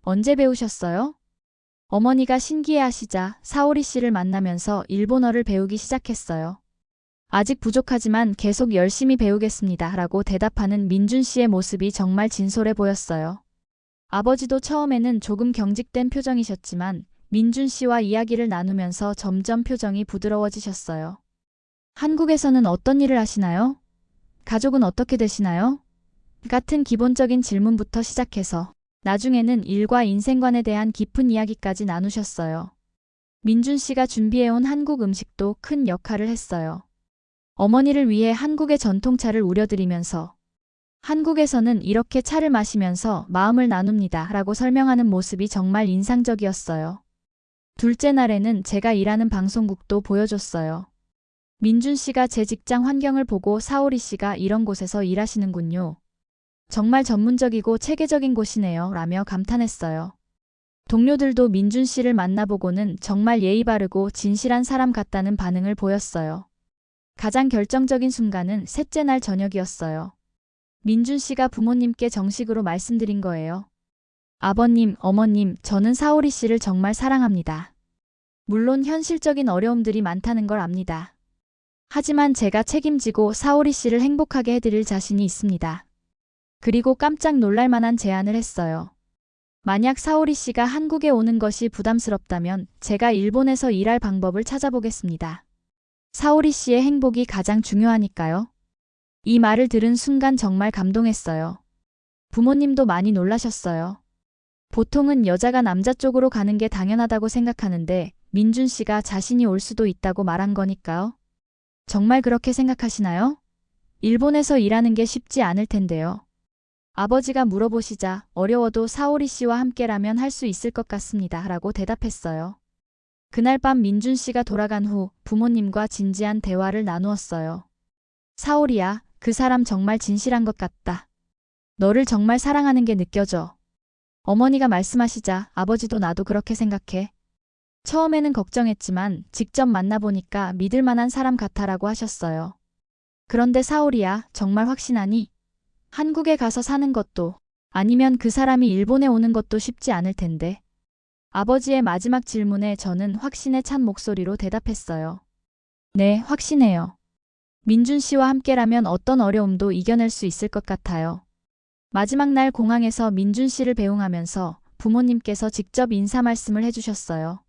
언제 배우셨어요? 어머니가 신기해하시자 사오리 씨를 만나면서 일본어를 배우기 시작했어요. 아직 부족하지만 계속 열심히 배우겠습니다. 라고 대답하는 민준 씨의 모습이 정말 진솔해 보였어요. 아버지도 처음에는 조금 경직된 표정이셨지만 민준 씨와 이야기를 나누면서 점점 표정이 부드러워지셨어요. 한국에서는 어떤 일을 하시나요? 가족은 어떻게 되시나요? 같은 기본적인 질문부터 시작해서 나중에는 일과 인생관에 대한 깊은 이야기까지 나누셨어요. 민준 씨가 준비해온 한국 음식도 큰 역할을 했어요. 어머니를 위해 한국의 전통차를 우려드리면서 한국에서는 이렇게 차를 마시면서 마음을 나눕니다. 라고 설명하는 모습이 정말 인상적이었어요. 둘째 날에는 제가 일하는 방송국도 보여줬어요. 민준 씨가 제 직장 환경을 보고 사오리 씨가 이런 곳에서 일하시는군요. 정말 전문적이고 체계적인 곳이네요. 라며 감탄했어요. 동료들도 민준 씨를 만나보고는 정말 예의 바르고 진실한 사람 같다는 반응을 보였어요. 가장 결정적인 순간은 셋째 날 저녁이었어요. 민준 씨가 부모님께 정식으로 말씀드린 거예요. 아버님, 어머님, 저는 사오리 씨를 정말 사랑합니다. 물론 현실적인 어려움들이 많다는 걸 압니다. 하지만 제가 책임지고 사오리 씨를 행복하게 해드릴 자신이 있습니다. 그리고 깜짝 놀랄 만한 제안을 했어요. 만약 사오리 씨가 한국에 오는 것이 부담스럽다면 제가 일본에서 일할 방법을 찾아보겠습니다. 사오리 씨의 행복이 가장 중요하니까요. 이 말을 들은 순간 정말 감동했어요. 부모님도 많이 놀라셨어요. 보통은 여자가 남자 쪽으로 가는 게 당연하다고 생각하는데 민준 씨가 자신이 올 수도 있다고 말한 거니까요. 정말 그렇게 생각하시나요? 일본에서 일하는 게 쉽지 않을 텐데요. 아버지가 물어보시자 어려워도 사오리 씨와 함께라면 할 수 있을 것 같습니다. 라고 대답했어요. 그날 밤 민준 씨가 돌아간 후 부모님과 진지한 대화를 나누었어요. 사오리야, 그 사람 정말 진실한 것 같다. 너를 정말 사랑하는 게 느껴져. 어머니가 말씀하시자 아버지도 나도 그렇게 생각해. 처음에는 걱정했지만 직접 만나보니까 믿을 만한 사람 같아라고 하셨어요. 그런데 사오리야, 정말 확신하니? 한국에 가서 사는 것도 아니면 그 사람이 일본에 오는 것도 쉽지 않을 텐데. 아버지의 마지막 질문에 저는 확신에 찬 목소리로 대답했어요. 네, 확신해요. 민준 씨와 함께라면 어떤 어려움도 이겨낼 수 있을 것 같아요. 마지막 날 공항에서 민준 씨를 배웅하면서 부모님께서 직접 인사 말씀을 해주셨어요.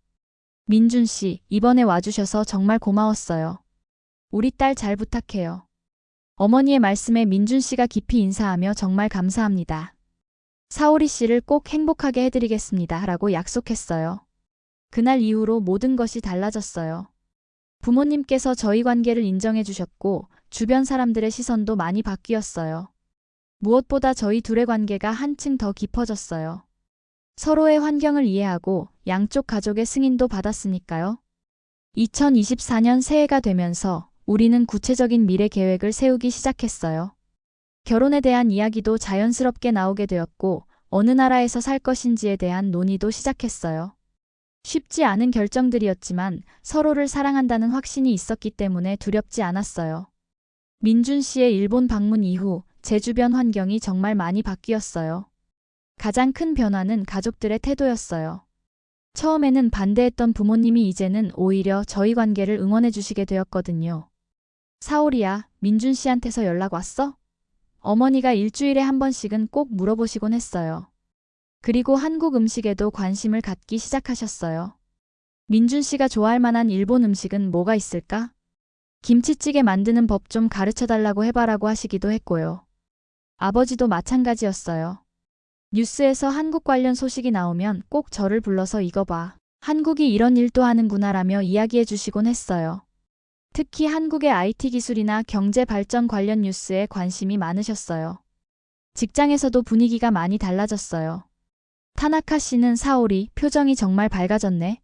민준 씨, 이번에 와주셔서 정말 고마웠어요. 우리 딸 잘 부탁해요. 어머니의 말씀에 민준 씨가 깊이 인사하며 정말 감사합니다. 사오리 씨를 꼭 행복하게 해드리겠습니다. 라고 약속했어요. 그날 이후로 모든 것이 달라졌어요. 부모님께서 저희 관계를 인정해 주셨고 주변 사람들의 시선도 많이 바뀌었어요. 무엇보다 저희 둘의 관계가 한층 더 깊어졌어요. 서로의 환경을 이해하고 양쪽 가족의 승인도 받았으니까요. 2024년 새해가 되면서 우리는 구체적인 미래 계획을 세우기 시작했어요. 결혼에 대한 이야기도 자연스럽게 나오게 되었고 어느 나라에서 살 것인지에 대한 논의도 시작했어요. 쉽지 않은 결정들이었지만 서로를 사랑한다는 확신이 있었기 때문에 두렵지 않았어요. 민준 씨의 일본 방문 이후 제 주변 환경이 정말 많이 바뀌었어요. 가장 큰 변화는 가족들의 태도였어요. 처음에는 반대했던 부모님이 이제는 오히려 저희 관계를 응원해 주시게 되었거든요. 사오리야, 민준 씨한테서 연락 왔어? 어머니가 일주일에 한 번씩은 꼭 물어보시곤 했어요. 그리고 한국 음식에도 관심을 갖기 시작하셨어요. 민준 씨가 좋아할 만한 일본 음식은 뭐가 있을까? 김치찌개 만드는 법 좀 가르쳐 달라고 해봐라고 하시기도 했고요. 아버지도 마찬가지였어요. 뉴스에서 한국 관련 소식이 나오면 꼭 저를 불러서 이거 봐. 한국이 이런 일도 하는구나라며 이야기해 주시곤 했어요. 특히 한국의 IT 기술이나 경제 발전 관련 뉴스에 관심이 많으셨어요. 직장에서도 분위기가 많이 달라졌어요. 타나카 씨는 사오리, 표정이 정말 밝아졌네.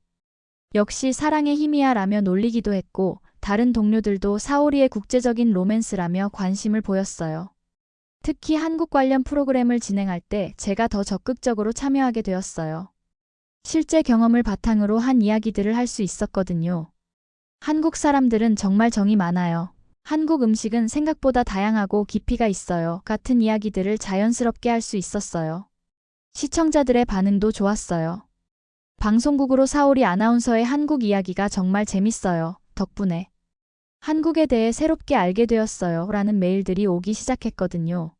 역시 사랑의 힘이야 라며 놀리기도 했고, 다른 동료들도 사오리의 국제적인 로맨스라며 관심을 보였어요. 특히 한국 관련 프로그램을 진행할 때 제가 더 적극적으로 참여하게 되었어요. 실제 경험을 바탕으로 한 이야기들을 할 수 있었거든요. 한국 사람들은 정말 정이 많아요. 한국 음식은 생각보다 다양하고 깊이가 있어요. 같은 이야기들을 자연스럽게 할 수 있었어요. 시청자들의 반응도 좋았어요. 방송국으로 사오리 아나운서의 한국 이야기가 정말 재밌어요. 덕분에 한국에 대해 새롭게 알게 되었어요. 라는 메일들이 오기 시작했거든요.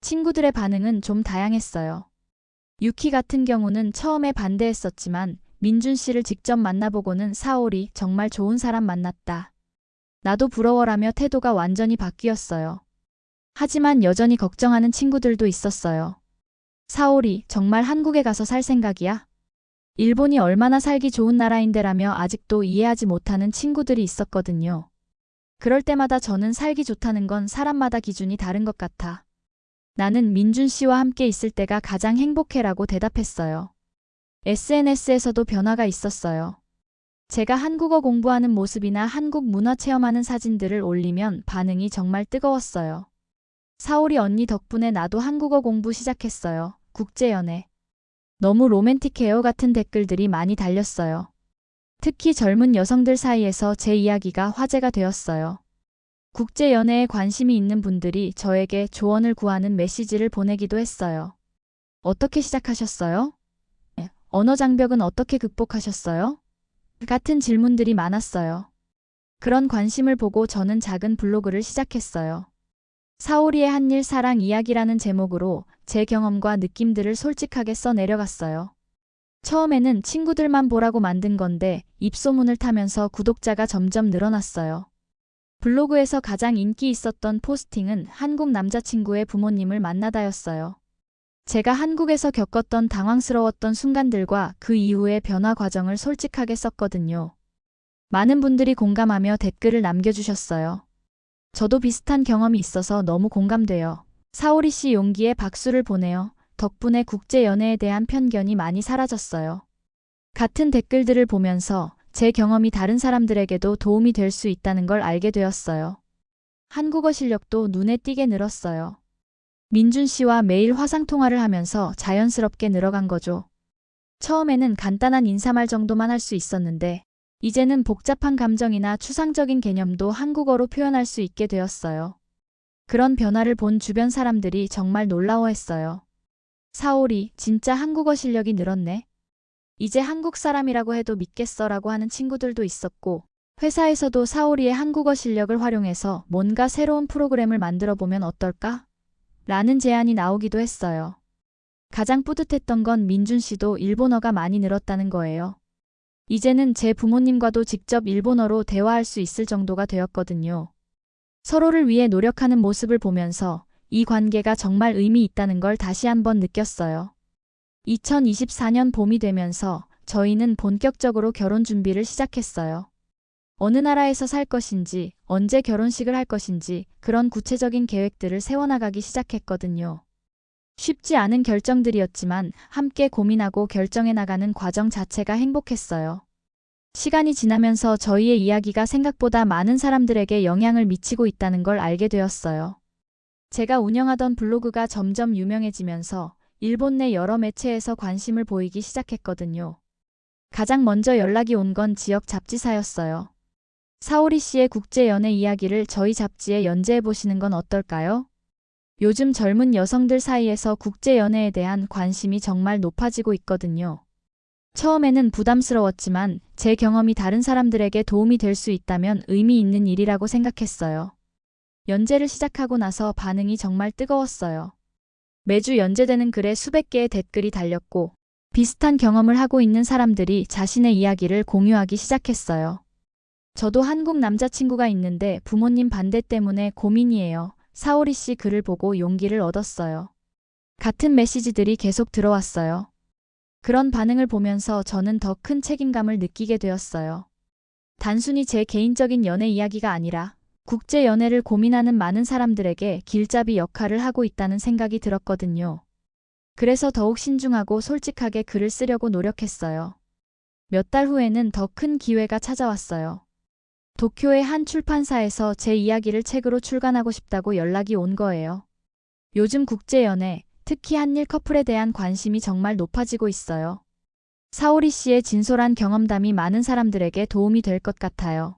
친구들의 반응은 좀 다양했어요. 유키 같은 경우는 처음에 반대했었지만 민준 씨를 직접 만나보고는 사오리 정말 좋은 사람 만났다. 나도 부러워라며 태도가 완전히 바뀌었어요. 하지만 여전히 걱정하는 친구들도 있었어요. 사오리 정말 한국에 가서 살 생각이야? 일본이 얼마나 살기 좋은 나라인데라며 아직도 이해하지 못하는 친구들이 있었거든요. 그럴 때마다 저는 살기 좋다는 건 사람마다 기준이 다른 것 같아. 나는 민준 씨와 함께 있을 때가 가장 행복해라고 대답했어요. SNS에서도 변화가 있었어요. 제가 한국어 공부하는 모습이나 한국 문화 체험하는 사진들을 올리면 반응이 정말 뜨거웠어요. 사오리 언니 덕분에 나도 한국어 공부 시작했어요. 국제연애. 너무 로맨틱해요 같은 댓글들이 많이 달렸어요. 특히 젊은 여성들 사이에서 제 이야기가 화제가 되었어요. 국제연애에 관심이 있는 분들이 저에게 조언을 구하는 메시지를 보내기도 했어요. 어떻게 시작하셨어요? 언어 장벽은 어떻게 극복하셨어요? 같은 질문들이 많았어요. 그런 관심을 보고 저는 작은 블로그를 시작했어요. 사오리의 한일 사랑 이야기라는 제목으로 제 경험과 느낌들을 솔직하게 써 내려갔어요. 처음에는 친구들만 보라고 만든 건데 입소문을 타면서 구독자가 점점 늘어났어요. 블로그에서 가장 인기 있었던 포스팅은 한국 남자친구의 부모님을 만나다였어요. 제가 한국에서 겪었던 당황스러웠던 순간들과 그 이후의 변화 과정을 솔직하게 썼거든요. 많은 분들이 공감하며 댓글을 남겨주셨어요. 저도 비슷한 경험이 있어서 너무 공감돼요. 사오리 씨 용기에 박수를 보내요. 덕분에 국제연애에 대한 편견이 많이 사라졌어요. 같은 댓글들을 보면서 제 경험이 다른 사람들에게도 도움이 될 수 있다는 걸 알게 되었어요. 한국어 실력도 눈에 띄게 늘었어요. 민준 씨와 매일 화상통화를 하면서 자연스럽게 늘어간 거죠. 처음에는 간단한 인사말 정도만 할 수 있었는데 이제는 복잡한 감정이나 추상적인 개념도 한국어로 표현할 수 있게 되었어요. 그런 변화를 본 주변 사람들이 정말 놀라워했어요. 사오리, 진짜 한국어 실력이 늘었네. 이제 한국 사람이라고 해도 믿겠어라고 하는 친구들도 있었고, 회사에서도 사오리의 한국어 실력을 활용해서 뭔가 새로운 프로그램을 만들어 보면 어떨까? 라는 제안이 나오기도 했어요. 가장 뿌듯했던 건 민준 씨도 일본어가 많이 늘었다는 거예요. 이제는 제 부모님과도 직접 일본어로 대화할 수 있을 정도가 되었거든요. 서로를 위해 노력하는 모습을 보면서 이 관계가 정말 의미 있다는 걸 다시 한번 느꼈어요. 2024년 봄이 되면서 저희는 본격적으로 결혼 준비를 시작했어요. 어느 나라에서 살 것인지, 언제 결혼식을 할 것인지 그런 구체적인 계획들을 세워나가기 시작했거든요. 쉽지 않은 결정들이었지만 함께 고민하고 결정해 나가는 과정 자체가 행복했어요. 시간이 지나면서 저희의 이야기가 생각보다 많은 사람들에게 영향을 미치고 있다는 걸 알게 되었어요. 제가 운영하던 블로그가 점점 유명해지면서 일본 내 여러 매체에서 관심을 보이기 시작했거든요. 가장 먼저 연락이 온 건 지역 잡지사였어요. 사오리 씨의 국제연애 이야기를 저희 잡지에 연재해 보시는 건 어떨까요? 요즘 젊은 여성들 사이에서 국제연애에 대한 관심이 정말 높아지고 있거든요. 처음에는 부담스러웠지만 제 경험이 다른 사람들에게 도움이 될 수 있다면 의미 있는 일이라고 생각했어요. 연재를 시작하고 나서 반응이 정말 뜨거웠어요. 매주 연재되는 글에 수백 개의 댓글이 달렸고 비슷한 경험을 하고 있는 사람들이 자신의 이야기를 공유하기 시작했어요. 저도 한국 남자친구가 있는데 부모님 반대 때문에 고민이에요. 사오리 씨 글을 보고 용기를 얻었어요. 같은 메시지들이 계속 들어왔어요. 그런 반응을 보면서 저는 더 큰 책임감을 느끼게 되었어요. 단순히 제 개인적인 연애 이야기가 아니라 국제 연애를 고민하는 많은 사람들에게 길잡이 역할을 하고 있다는 생각이 들었거든요. 그래서 더욱 신중하고 솔직하게 글을 쓰려고 노력했어요. 몇 달 후에는 더 큰 기회가 찾아왔어요. 도쿄의 한 출판사에서 제 이야기를 책으로 출간하고 싶다고 연락이 온 거예요. 요즘 국제 연애, 특히 한일 커플에 대한 관심이 정말 높아지고 있어요. 사오리 씨의 진솔한 경험담이 많은 사람들에게 도움이 될 것 같아요.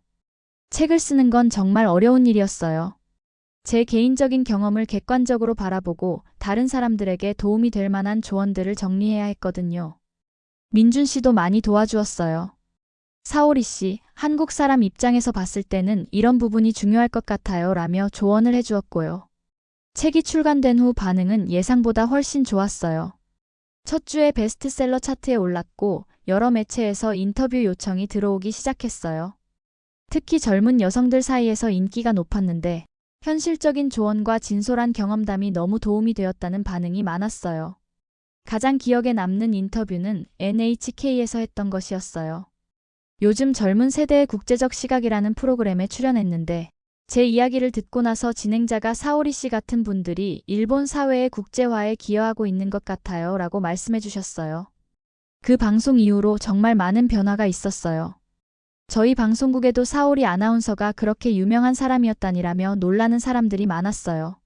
책을 쓰는 건 정말 어려운 일이었어요. 제 개인적인 경험을 객관적으로 바라보고 다른 사람들에게 도움이 될 만한 조언들을 정리해야 했거든요. 민준 씨도 많이 도와주었어요. 사오리 씨, 한국 사람 입장에서 봤을 때는 이런 부분이 중요할 것 같아요 라며 조언을 해주었고요. 책이 출간된 후 반응은 예상보다 훨씬 좋았어요. 첫 주에 베스트셀러 차트에 올랐고 여러 매체에서 인터뷰 요청이 들어오기 시작했어요. 특히 젊은 여성들 사이에서 인기가 높았는데 현실적인 조언과 진솔한 경험담이 너무 도움이 되었다는 반응이 많았어요. 가장 기억에 남는 인터뷰는 NHK에서 했던 것이었어요. 요즘 젊은 세대의 국제적 시각이라는 프로그램에 출연했는데 제 이야기를 듣고 나서 진행자가 사오리 씨 같은 분들이 일본 사회의 국제화에 기여하고 있는 것 같아요 라고 말씀해 주셨어요. 그 방송 이후로 정말 많은 변화가 있었어요. 저희 방송국에도 사오리 아나운서가 그렇게 유명한 사람이었다니라며 놀라는 사람들이 많았어요.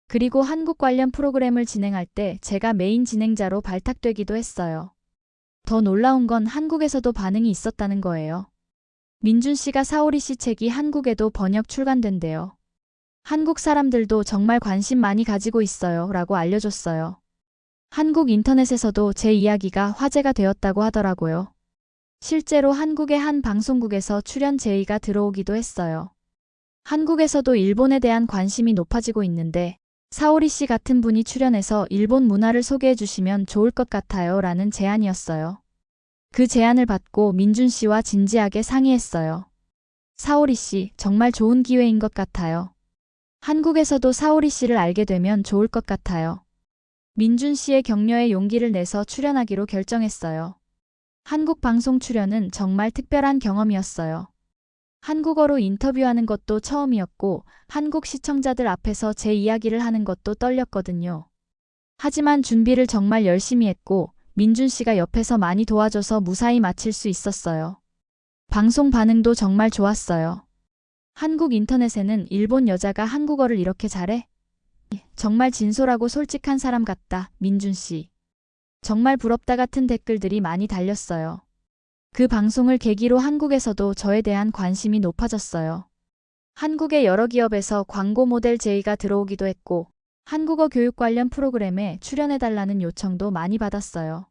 그리고 한국 관련 프로그램을 진행할 때 제가 메인 진행자로 발탁되기도 했어요. 더 놀라운 건 한국에서도 반응이 있었다는 거예요. 민준 씨가 사오리 씨 책이 한국에도 번역 출간된대요. 한국 사람들도 정말 관심 많이 가지고 있어요 라고 알려줬어요. 한국 인터넷에서도 제 이야기가 화제가 되었다고 하더라고요. 실제로 한국의 한 방송국에서 출연 제의가 들어오기도 했어요. 한국에서도 일본에 대한 관심이 높아지고 있는데 사오리 씨 같은 분이 출연해서 일본 문화를 소개해 주시면 좋을 것 같아요 라는 제안이었어요. 그 제안을 받고 민준 씨와 진지하게 상의했어요. 사오리 씨, 정말 좋은 기회인 것 같아요. 한국에서도 사오리 씨를 알게 되면 좋을 것 같아요. 민준 씨의 격려에 용기를 내서 출연하기로 결정했어요. 한국 방송 출연은 정말 특별한 경험이었어요. 한국어로 인터뷰하는 것도 처음이었고 한국 시청자들 앞에서 제 이야기를 하는 것도 떨렸거든요. 하지만 준비를 정말 열심히 했고 민준 씨가 옆에서 많이 도와줘서 무사히 마칠 수 있었어요. 방송 반응도 정말 좋았어요. 한국 인터넷에는 일본 여자가 한국어를 이렇게 잘해? 정말 진솔하고 솔직한 사람 같다, 민준 씨. 정말 부럽다 같은 댓글들이 많이 달렸어요. 그 방송을 계기로 한국에서도 저에 대한 관심이 높아졌어요. 한국의 여러 기업에서 광고 모델 제의가 들어오기도 했고 한국어 교육 관련 프로그램에 출연해달라는 요청도 많이 받았어요.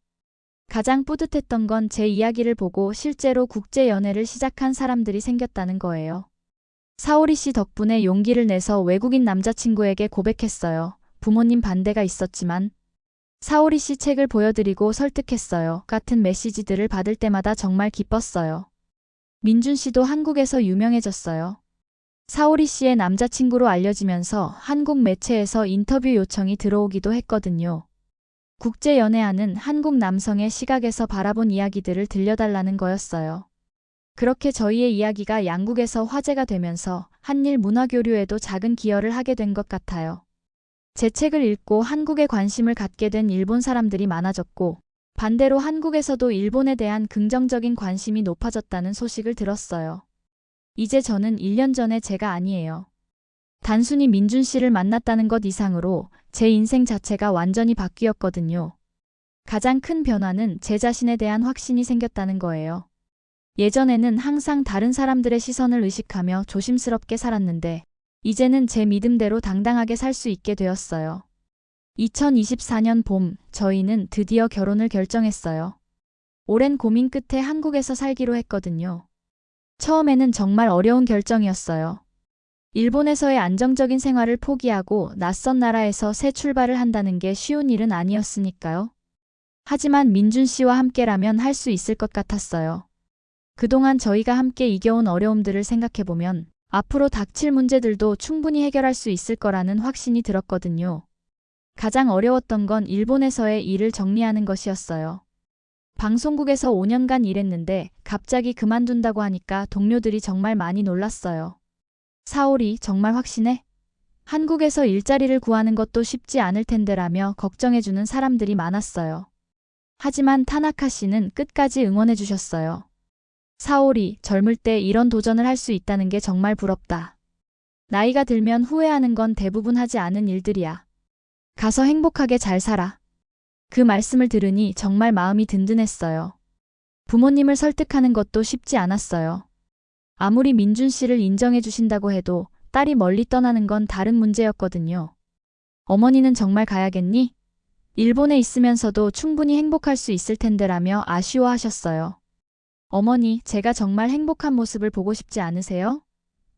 가장 뿌듯했던 건 제 이야기를 보고 실제로 국제 연애를 시작한 사람들이 생겼다는 거예요. 사오리 씨 덕분에 용기를 내서 외국인 남자친구에게 고백했어요. 부모님 반대가 있었지만 사오리 씨 책을 보여드리고 설득했어요. 같은 메시지들을 받을 때마다 정말 기뻤어요. 민준 씨도 한국에서 유명해졌어요. 사오리 씨의 남자친구로 알려지면서 한국 매체에서 인터뷰 요청이 들어오기도 했거든요. 국제 연애하는 한국 남성의 시각에서 바라본 이야기들을 들려달라는 거였어요. 그렇게 저희의 이야기가 양국에서 화제가 되면서 한일 문화 교류에도 작은 기여를 하게 된 것 같아요. 제 책을 읽고 한국에 관심을 갖게 된 일본 사람들이 많아졌고 반대로 한국에서도 일본에 대한 긍정적인 관심이 높아졌다는 소식을 들었어요. 이제 저는 1년 전의 제가 아니에요. 단순히 민준 씨를 만났다는 것 이상으로 제 인생 자체가 완전히 바뀌었거든요. 가장 큰 변화는 제 자신에 대한 확신이 생겼다는 거예요. 예전에는 항상 다른 사람들의 시선을 의식하며 조심스럽게 살았는데 이제는 제 믿음대로 당당하게 살 수 있게 되었어요. 2024년 봄, 저희는 드디어 결혼을 결정했어요. 오랜 고민 끝에 한국에서 살기로 했거든요. 처음에는 정말 어려운 결정이었어요. 일본에서의 안정적인 생활을 포기하고 낯선 나라에서 새 출발을 한다는 게 쉬운 일은 아니었으니까요. 하지만 민준 씨와 함께라면 할 수 있을 것 같았어요. 그동안 저희가 함께 이겨온 어려움들을 생각해보면 앞으로 닥칠 문제들도 충분히 해결할 수 있을 거라는 확신이 들었거든요. 가장 어려웠던 건 일본에서의 일을 정리하는 것이었어요. 방송국에서 5년간 일했는데 갑자기 그만둔다고 하니까 동료들이 정말 많이 놀랐어요. 사오리, 정말 확신해? 한국에서 일자리를 구하는 것도 쉽지 않을 텐데라며 걱정해주는 사람들이 많았어요. 하지만 타나카 씨는 끝까지 응원해 주셨어요. 사오리, 젊을 때 이런 도전을 할 수 있다는 게 정말 부럽다. 나이가 들면 후회하는 건 대부분 하지 않은 일들이야. 가서 행복하게 잘 살아. 그 말씀을 들으니 정말 마음이 든든했어요. 부모님을 설득하는 것도 쉽지 않았어요. 아무리 민준 씨를 인정해 주신다고 해도 딸이 멀리 떠나는 건 다른 문제였거든요. 어머니는 정말 가야겠니? 일본에 있으면서도 충분히 행복할 수 있을 텐데라며 아쉬워하셨어요. 어머니, 제가 정말 행복한 모습을 보고 싶지 않으세요?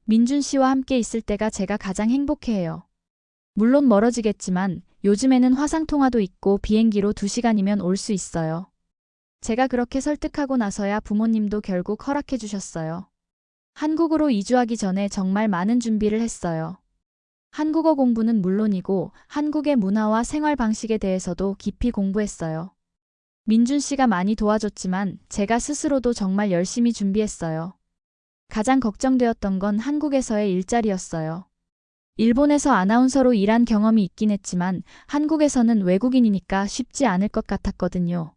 민준 씨와 함께 있을 때가 제가 가장 행복해해요. 물론 멀어지겠지만 요즘에는 화상통화도 있고 비행기로 2시간이면 올 수 있어요. 제가 그렇게 설득하고 나서야 부모님도 결국 허락해 주셨어요. 한국으로 이주하기 전에 정말 많은 준비를 했어요. 한국어 공부는 물론이고 한국의 문화와 생활 방식에 대해서도 깊이 공부했어요. 민준 씨가 많이 도와줬지만 제가 스스로도 정말 열심히 준비했어요. 가장 걱정되었던 건 한국에서의 일자리였어요. 일본에서 아나운서로 일한 경험이 있긴 했지만 한국에서는 외국인이니까 쉽지 않을 것 같았거든요.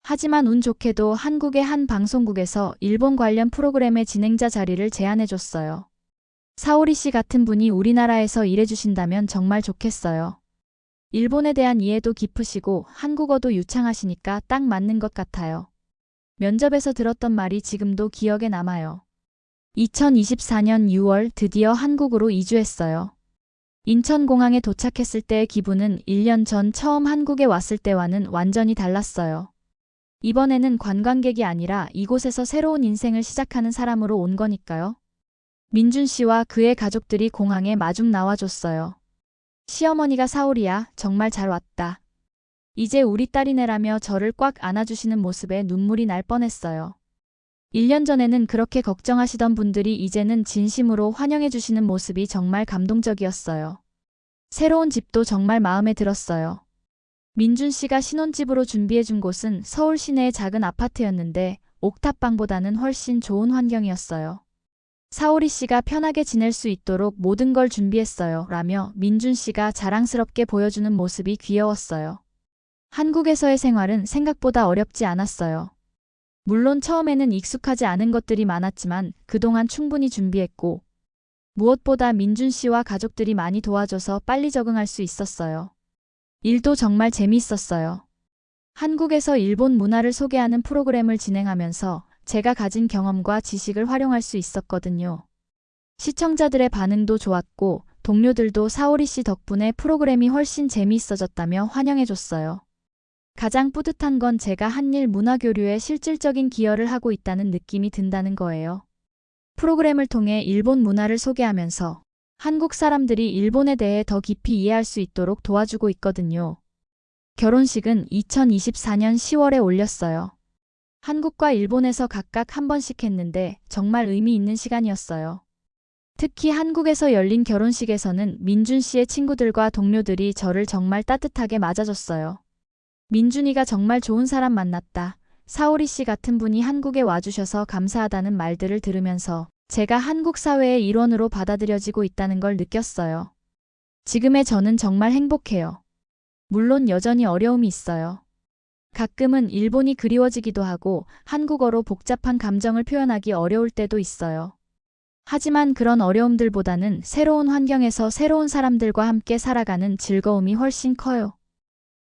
하지만 운 좋게도 한국의 한 방송국에서 일본 관련 프로그램의 진행자 자리를 제안해줬어요. 사오리 씨 같은 분이 우리나라에서 일해주신다면 정말 좋겠어요. 일본에 대한 이해도 깊으시고 한국어도 유창하시니까 딱 맞는 것 같아요. 면접에서 들었던 말이 지금도 기억에 남아요. 2024년 6월 드디어 한국으로 이주했어요. 인천공항에 도착했을 때의 기분은 1년 전 처음 한국에 왔을 때와는 완전히 달랐어요. 이번에는 관광객이 아니라 이곳에서 새로운 인생을 시작하는 사람으로 온 거니까요. 민준 씨와 그의 가족들이 공항에 마중 나와줬어요. 시어머니가 사오리야, 정말 잘 왔다. 이제 우리 딸이네라며 저를 꽉 안아주시는 모습에 눈물이 날 뻔했어요. 1년 전에는 그렇게 걱정하시던 분들이 이제는 진심으로 환영해주시는 모습이 정말 감동적이었어요. 새로운 집도 정말 마음에 들었어요. 민준 씨가 신혼집으로 준비해준 곳은 서울 시내의 작은 아파트였는데 옥탑방보다는 훨씬 좋은 환경이었어요. 사오리 씨가 편하게 지낼 수 있도록 모든 걸 준비했어요. 라며 민준 씨가 자랑스럽게 보여주는 모습이 귀여웠어요. 한국에서의 생활은 생각보다 어렵지 않았어요. 물론 처음에는 익숙하지 않은 것들이 많았지만 그동안 충분히 준비했고 무엇보다 민준 씨와 가족들이 많이 도와줘서 빨리 적응할 수 있었어요. 일도 정말 재미있었어요. 한국에서 일본 문화를 소개하는 프로그램을 진행하면서 제가 가진 경험과 지식을 활용할 수 있었거든요. 시청자들의 반응도 좋았고 동료들도 사오리 씨 덕분에 프로그램이 훨씬 재미있어졌다며 환영해줬어요. 가장 뿌듯한 건 제가 한일 문화교류에 실질적인 기여를 하고 있다는 느낌이 든다는 거예요. 프로그램을 통해 일본 문화를 소개하면서 한국 사람들이 일본에 대해 더 깊이 이해할 수 있도록 도와주고 있거든요. 결혼식은 2024년 10월에 올렸어요. 한국과 일본에서 각각 한 번씩 했는데 정말 의미 있는 시간이었어요. 특히 한국에서 열린 결혼식에서는 민준 씨의 친구들과 동료들이 저를 정말 따뜻하게 맞아줬어요. 민준이가 정말 좋은 사람 만났다. 사오리 씨 같은 분이 한국에 와주셔서 감사하다는 말들을 들으면서 제가 한국 사회의 일원으로 받아들여지고 있다는 걸 느꼈어요. 지금의 저는 정말 행복해요. 물론 여전히 어려움이 있어요. 가끔은 일본이 그리워지기도 하고 한국어로 복잡한 감정을 표현하기 어려울 때도 있어요. 하지만 그런 어려움들보다는 새로운 환경에서 새로운 사람들과 함께 살아가는 즐거움이 훨씬 커요.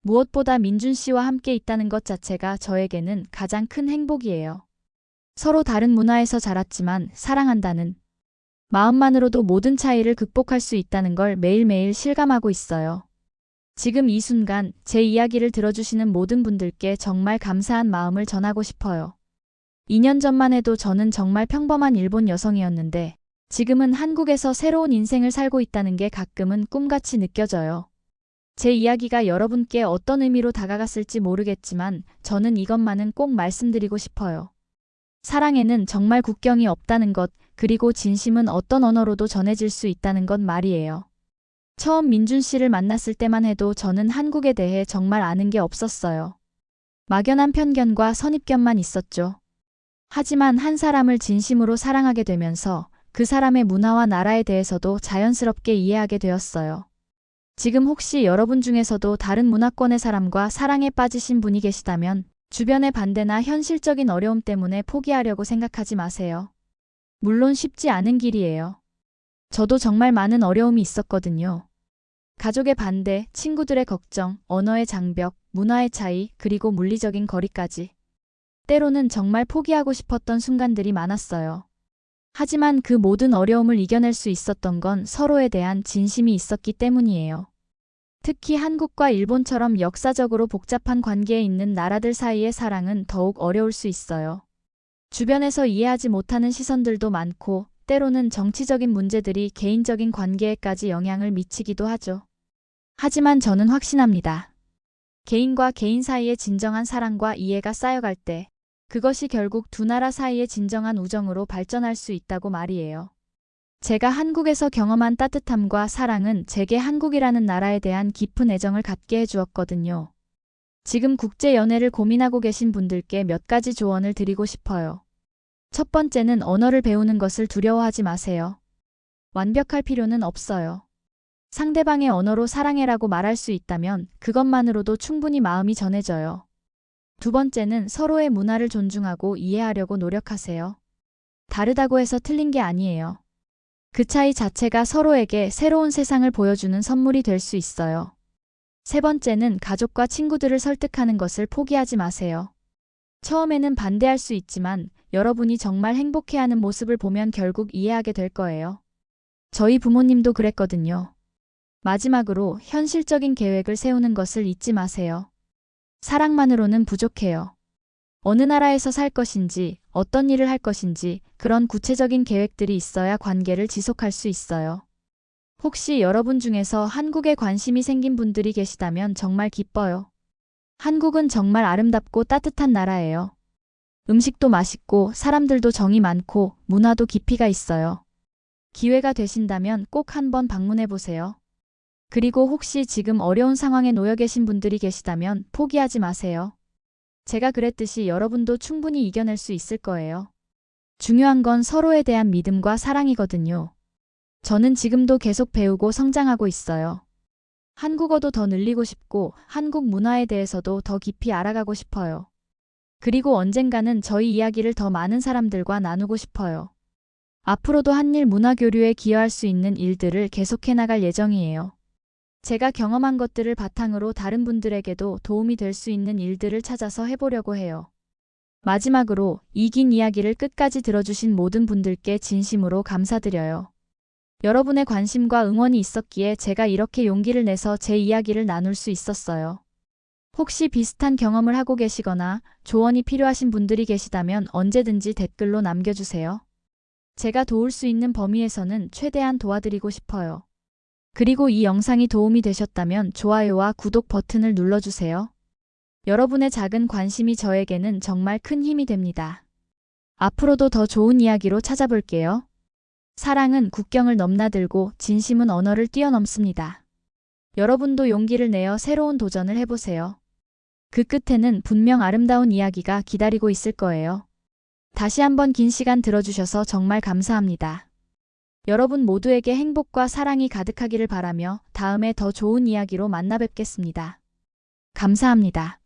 무엇보다 민준 씨와 함께 있다는 것 자체가 저에게는 가장 큰 행복이에요. 서로 다른 문화에서 자랐지만 사랑한다는 마음만으로도 모든 차이를 극복할 수 있다는 걸 매일매일 실감하고 있어요. 지금 이 순간 제 이야기를 들어주시는 모든 분들께 정말 감사한 마음을 전하고 싶어요. 2년 전만 해도 저는 정말 평범한 일본 여성이었는데 지금은 한국에서 새로운 인생을 살고 있다는 게 가끔은 꿈같이 느껴져요. 제 이야기가 여러분께 어떤 의미로 다가갔을지 모르겠지만 저는 이것만은 꼭 말씀드리고 싶어요. 사랑에는 정말 국경이 없다는 것, 그리고 진심은 어떤 언어로도 전해질 수 있다는 것 말이에요. 처음 민준 씨를 만났을 때만 해도 저는 한국에 대해 정말 아는 게 없었어요. 막연한 편견과 선입견만 있었죠. 하지만 한 사람을 진심으로 사랑하게 되면서 그 사람의 문화와 나라에 대해서도 자연스럽게 이해하게 되었어요. 지금 혹시 여러분 중에서도 다른 문화권의 사람과 사랑에 빠지신 분이 계시다면 주변의 반대나 현실적인 어려움 때문에 포기하려고 생각하지 마세요. 물론 쉽지 않은 길이에요. 저도 정말 많은 어려움이 있었거든요. 가족의 반대, 친구들의 걱정, 언어의 장벽, 문화의 차이, 그리고 물리적인 거리까지. 때로는 정말 포기하고 싶었던 순간들이 많았어요. 하지만 그 모든 어려움을 이겨낼 수 있었던 건 서로에 대한 진심이 있었기 때문이에요. 특히 한국과 일본처럼 역사적으로 복잡한 관계에 있는 나라들 사이의 사랑은 더욱 어려울 수 있어요. 주변에서 이해하지 못하는 시선들도 많고, 때로는 정치적인 문제들이 개인적인 관계에까지 영향을 미치기도 하죠. 하지만 저는 확신합니다. 개인과 개인 사이의 진정한 사랑과 이해가 쌓여갈 때, 그것이 결국 두 나라 사이의 진정한 우정으로 발전할 수 있다고 말이에요. 제가 한국에서 경험한 따뜻함과 사랑은 제게 한국이라는 나라에 대한 깊은 애정을 갖게 해주었거든요. 지금 국제 연애를 고민하고 계신 분들께 몇 가지 조언을 드리고 싶어요. 첫 번째는 언어를 배우는 것을 두려워하지 마세요. 완벽할 필요는 없어요. 상대방의 언어로 사랑해라고 말할 수 있다면 그것만으로도 충분히 마음이 전해져요. 두 번째는 서로의 문화를 존중하고 이해하려고 노력하세요. 다르다고 해서 틀린 게 아니에요. 그 차이 자체가 서로에게 새로운 세상을 보여주는 선물이 될 수 있어요. 세 번째는 가족과 친구들을 설득하는 것을 포기하지 마세요. 처음에는 반대할 수 있지만 여러분이 정말 행복해하는 모습을 보면 결국 이해하게 될 거예요. 저희 부모님도 그랬거든요. 마지막으로 현실적인 계획을 세우는 것을 잊지 마세요. 사랑만으로는 부족해요. 어느 나라에서 살 것인지, 어떤 일을 할 것인지 그런 구체적인 계획들이 있어야 관계를 지속할 수 있어요. 혹시 여러분 중에서 한국에 관심이 생긴 분들이 계시다면 정말 기뻐요. 한국은 정말 아름답고 따뜻한 나라예요. 음식도 맛있고 사람들도 정이 많고 문화도 깊이가 있어요. 기회가 되신다면 꼭 한번 방문해 보세요. 그리고 혹시 지금 어려운 상황에 놓여 계신 분들이 계시다면 포기하지 마세요. 제가 그랬듯이 여러분도 충분히 이겨낼 수 있을 거예요. 중요한 건 서로에 대한 믿음과 사랑이거든요. 저는 지금도 계속 배우고 성장하고 있어요. 한국어도 더 늘리고 싶고 한국 문화에 대해서도 더 깊이 알아가고 싶어요. 그리고 언젠가는 저희 이야기를 더 많은 사람들과 나누고 싶어요. 앞으로도 한일 문화 교류에 기여할 수 있는 일들을 계속해 나갈 예정이에요. 제가 경험한 것들을 바탕으로 다른 분들에게도 도움이 될 수 있는 일들을 찾아서 해보려고 해요. 마지막으로 이 긴 이야기를 끝까지 들어주신 모든 분들께 진심으로 감사드려요. 여러분의 관심과 응원이 있었기에 제가 이렇게 용기를 내서 제 이야기를 나눌 수 있었어요. 혹시 비슷한 경험을 하고 계시거나 조언이 필요하신 분들이 계시다면 언제든지 댓글로 남겨주세요. 제가 도울 수 있는 범위에서는 최대한 도와드리고 싶어요. 그리고 이 영상이 도움이 되셨다면 좋아요와 구독 버튼을 눌러주세요. 여러분의 작은 관심이 저에게는 정말 큰 힘이 됩니다. 앞으로도 더 좋은 이야기로 찾아볼게요. 사랑은 국경을 넘나들고 진심은 언어를 뛰어넘습니다. 여러분도 용기를 내어 새로운 도전을 해보세요. 그 끝에는 분명 아름다운 이야기가 기다리고 있을 거예요. 다시 한번 긴 시간 들어주셔서 정말 감사합니다. 여러분 모두에게 행복과 사랑이 가득하기를 바라며 다음에 더 좋은 이야기로 만나 뵙겠습니다. 감사합니다.